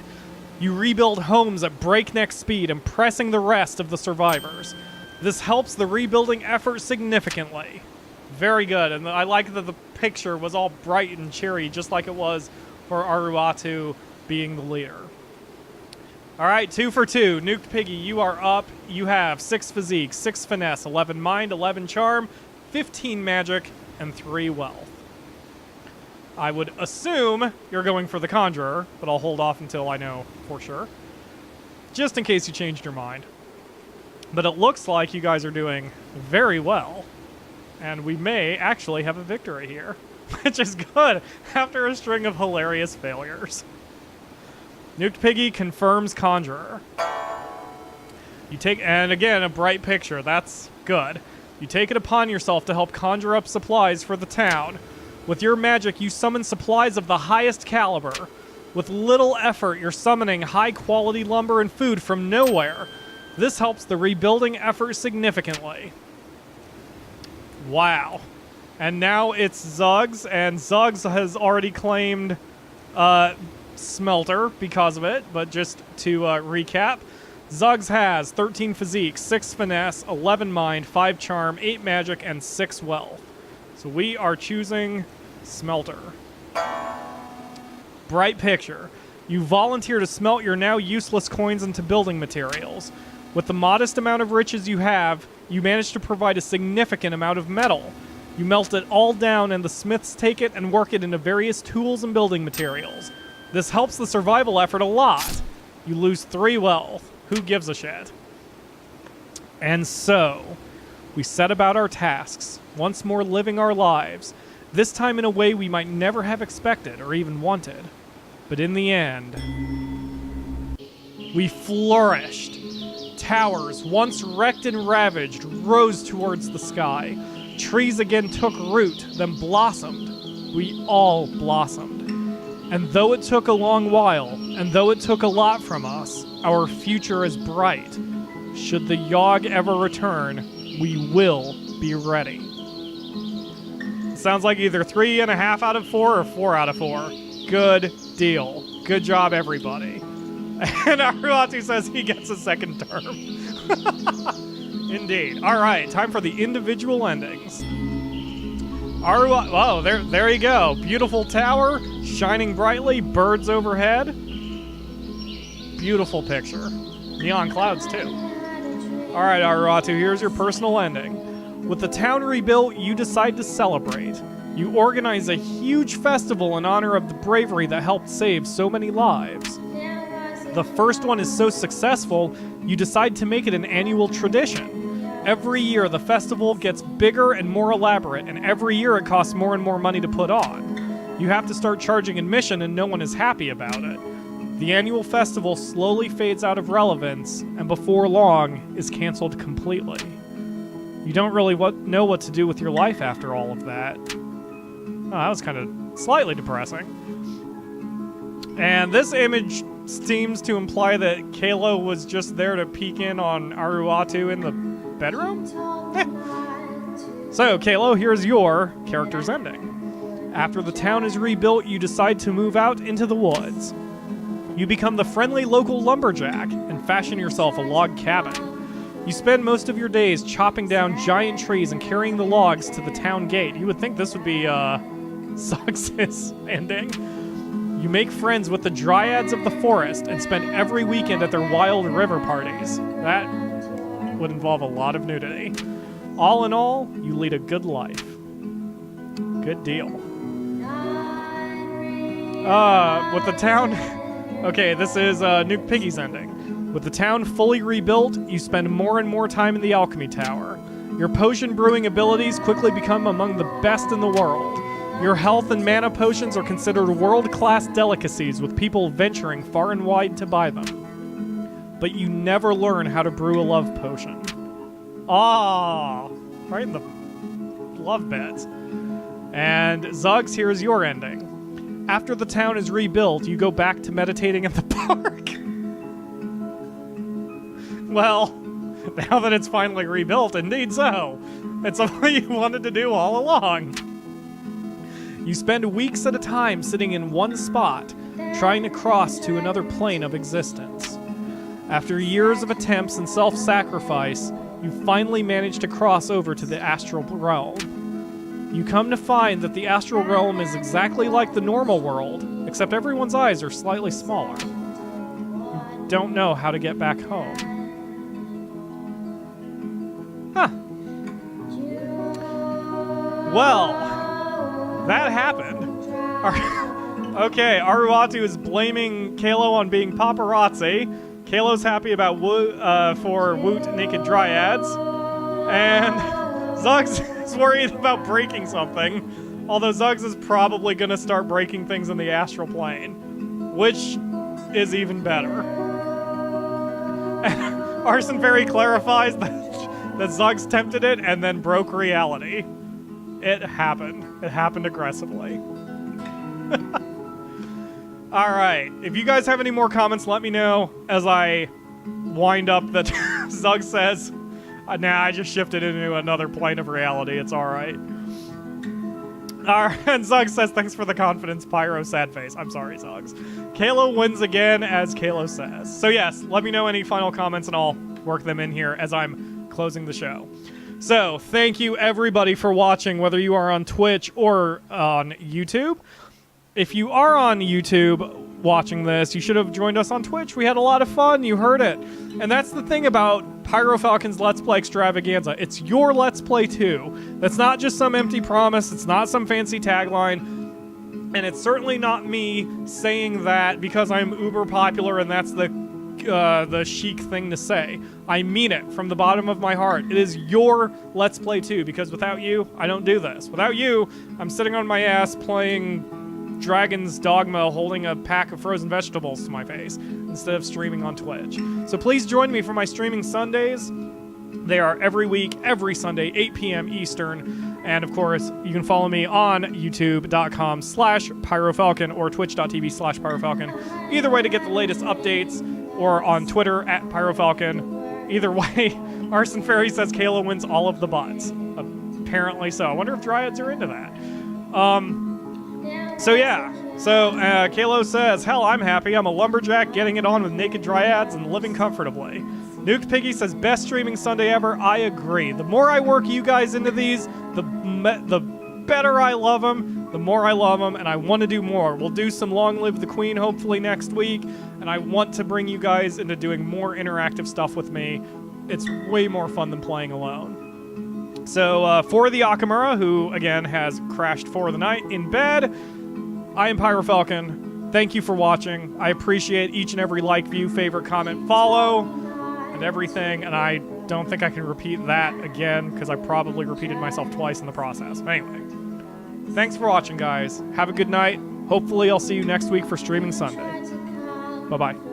You rebuild homes at breakneck speed, impressing the rest of the survivors. This helps the rebuilding effort significantly. Very good, and I like that the picture was all bright and cheery, just like it was for Aruatu being the leader. All right, 2 for 2. Nuked Piggy, you are up. You have 6 physique, 6 finesse, 11 mind, 11 charm, 15 magic, and 3 wealth. I would assume you're going for the Conjurer, but I'll hold off until I know for sure, just in case you changed your mind. But it looks like you guys are doing very well, and we may actually have a victory here, which is good after a string of hilarious failures. Nuked Piggy confirms Conjurer. You take, and again, a bright picture. That's good. You take it upon yourself to help conjure up supplies for the town. With your magic, you summon supplies of the highest caliber. With little effort, you're summoning high-quality lumber and food from nowhere. This helps the rebuilding effort significantly. Wow. And now it's Zuggs, and Zuggs has already claimed Smelter because of it, but just to recap, Zuggs has 13 physique, 6 finesse, 11 mind, 5 charm, 8 magic, and 6 wealth. So we are choosing Smelter. Bright picture. You volunteer to smelt your now useless coins into building materials. With the modest amount of riches you have, you manage to provide a significant amount of metal. You melt it all down and the smiths take it and work it into various tools and building materials. This helps the survival effort a lot. You lose 3 wealth. Who gives a shit? And so, we set about our tasks, once more living our lives, this time in a way we might never have expected or even wanted. But in the end, we flourished. Towers, once wrecked and ravaged, rose towards the sky. Trees again took root, then blossomed. We all blossomed. And though it took a long while, and though it took a lot from us, our future is bright. Should the Yawhg ever return, we will be ready. Sounds like either 3.5 out of 4 or 4 out of 4. Good deal. Good job, everybody. And Aruatu says he gets a second term. Indeed. All right, time for the individual endings. Oh, there you go. Beautiful tower, shining brightly, birds overhead. Beautiful picture. Neon clouds, too. All right, Aruatu, here's your personal ending. With the town rebuilt, you decide to celebrate. You organize a huge festival in honor of the bravery that helped save so many lives. The first one is so successful, you decide to make it an annual tradition. Every year, the festival gets bigger and more elaborate, and every year it costs more and more money to put on. You have to start charging admission, and no one is happy about it. The annual festival slowly fades out of relevance, and before long, is canceled completely. You don't really know what to do with your life after all of that. Oh, that was kind of slightly depressing. And this image seems to imply that Kalo was just there to peek in on Aruatu in the bedroom? So, Kalo, here's your character's ending. After the town is rebuilt, you decide to move out into the woods. You become the friendly local lumberjack and fashion yourself a log cabin. You spend most of your days chopping down giant trees and carrying the logs to the town gate. You would think this would be Success ending. You make friends with the dryads of the forest and spend every weekend at their wild river parties. That would involve a lot of nudity. All in all, you lead a good life. Good deal. With the town... Okay, this is Nuke Piggy's ending. With the town fully rebuilt, you spend more and more time in the alchemy tower. Your potion brewing abilities quickly become among the best in the world. Your health and mana potions are considered world-class delicacies, with people venturing far and wide to buy them. But you never learn how to brew a love potion. Ah, right in the love beds. And Zuggs, here's your ending. After the town is rebuilt, you go back to meditating at the park. Well, now that it's finally rebuilt, indeed so. It's something you wanted to do all along. You spend weeks at a time sitting in one spot, trying to cross to another plane of existence. After years of attempts and self-sacrifice, you finally manage to cross over to the astral realm. You come to find that the astral realm is exactly like the normal world, except everyone's eyes are slightly smaller. You don't know how to get back home. Huh. Well... that happened. Okay, Aruatu is blaming Kalo on being paparazzi. Kalo's happy about for Woot Naked Dryads. And Zuggs is worried about breaking something. Although Zuggs is probably going to start breaking things in the astral plane. Which is even better. Arson Fairy clarifies that Zuggs tempted it and then broke reality. It happened. It happened aggressively. Alright, if you guys have any more comments, let me know as I wind up that Zuggs says, nah, I just shifted into another plane of reality, it's alright. Alright, and Zuggs says, thanks for the confidence, Pyro, sad face. I'm sorry, Zuggs. Kalo wins again, as Kalo says. So yes, let me know any final comments and I'll work them in here as I'm closing the show. So, thank you everybody for watching, whether you are on Twitch or on YouTube. If you are on YouTube watching this, you should have joined us on Twitch. We had a lot of fun, you heard it. And that's the thing about PyroFalkon's Let's Play Extravaganza. It's your Let's Play too. That's not just some empty promise, it's not some fancy tagline, and it's certainly not me saying that because I'm uber popular and that's the chic thing to say. I mean it from the bottom of my heart. It is your Let's Play too, because without you, I don't do this. Without you, I'm sitting on my ass playing Dragon's Dogma holding a pack of frozen vegetables to my face instead of streaming on Twitch. So please join me for my streaming Sundays. They are every week, every Sunday, 8 p.m. Eastern. And of course, you can follow me on youtube.com/PyroFalkon or twitch.tv/PyroFalkon. Either way to get the latest updates, or on Twitter @PyroFalkon. Either way, Arson Fairy says Kalo wins all of the bots. Apparently so. I wonder if Dryads are into that. So yeah. So Kalo says, hell, I'm happy. I'm a lumberjack getting it on with naked Dryads and living comfortably. Nuked Piggy says, best streaming Sunday ever. I agree. The more I work you guys into these, the better I love them, the more I love them, and I want to do more. We'll do some Long Live the Queen hopefully next week, and I want to bring you guys into doing more interactive stuff with me. It's way more fun than playing alone. So, for the Akamura, who, again, has crashed for the night in bed, I am PyroFalkon. Thank you for watching. I appreciate each and every like, view, favorite, comment, follow, and everything, and I don't think I can repeat that again because I probably repeated myself twice in the process. But anyway, thanks for watching, guys. Have a good night. Hopefully I'll see you next week for Streaming Sunday. Bye-bye.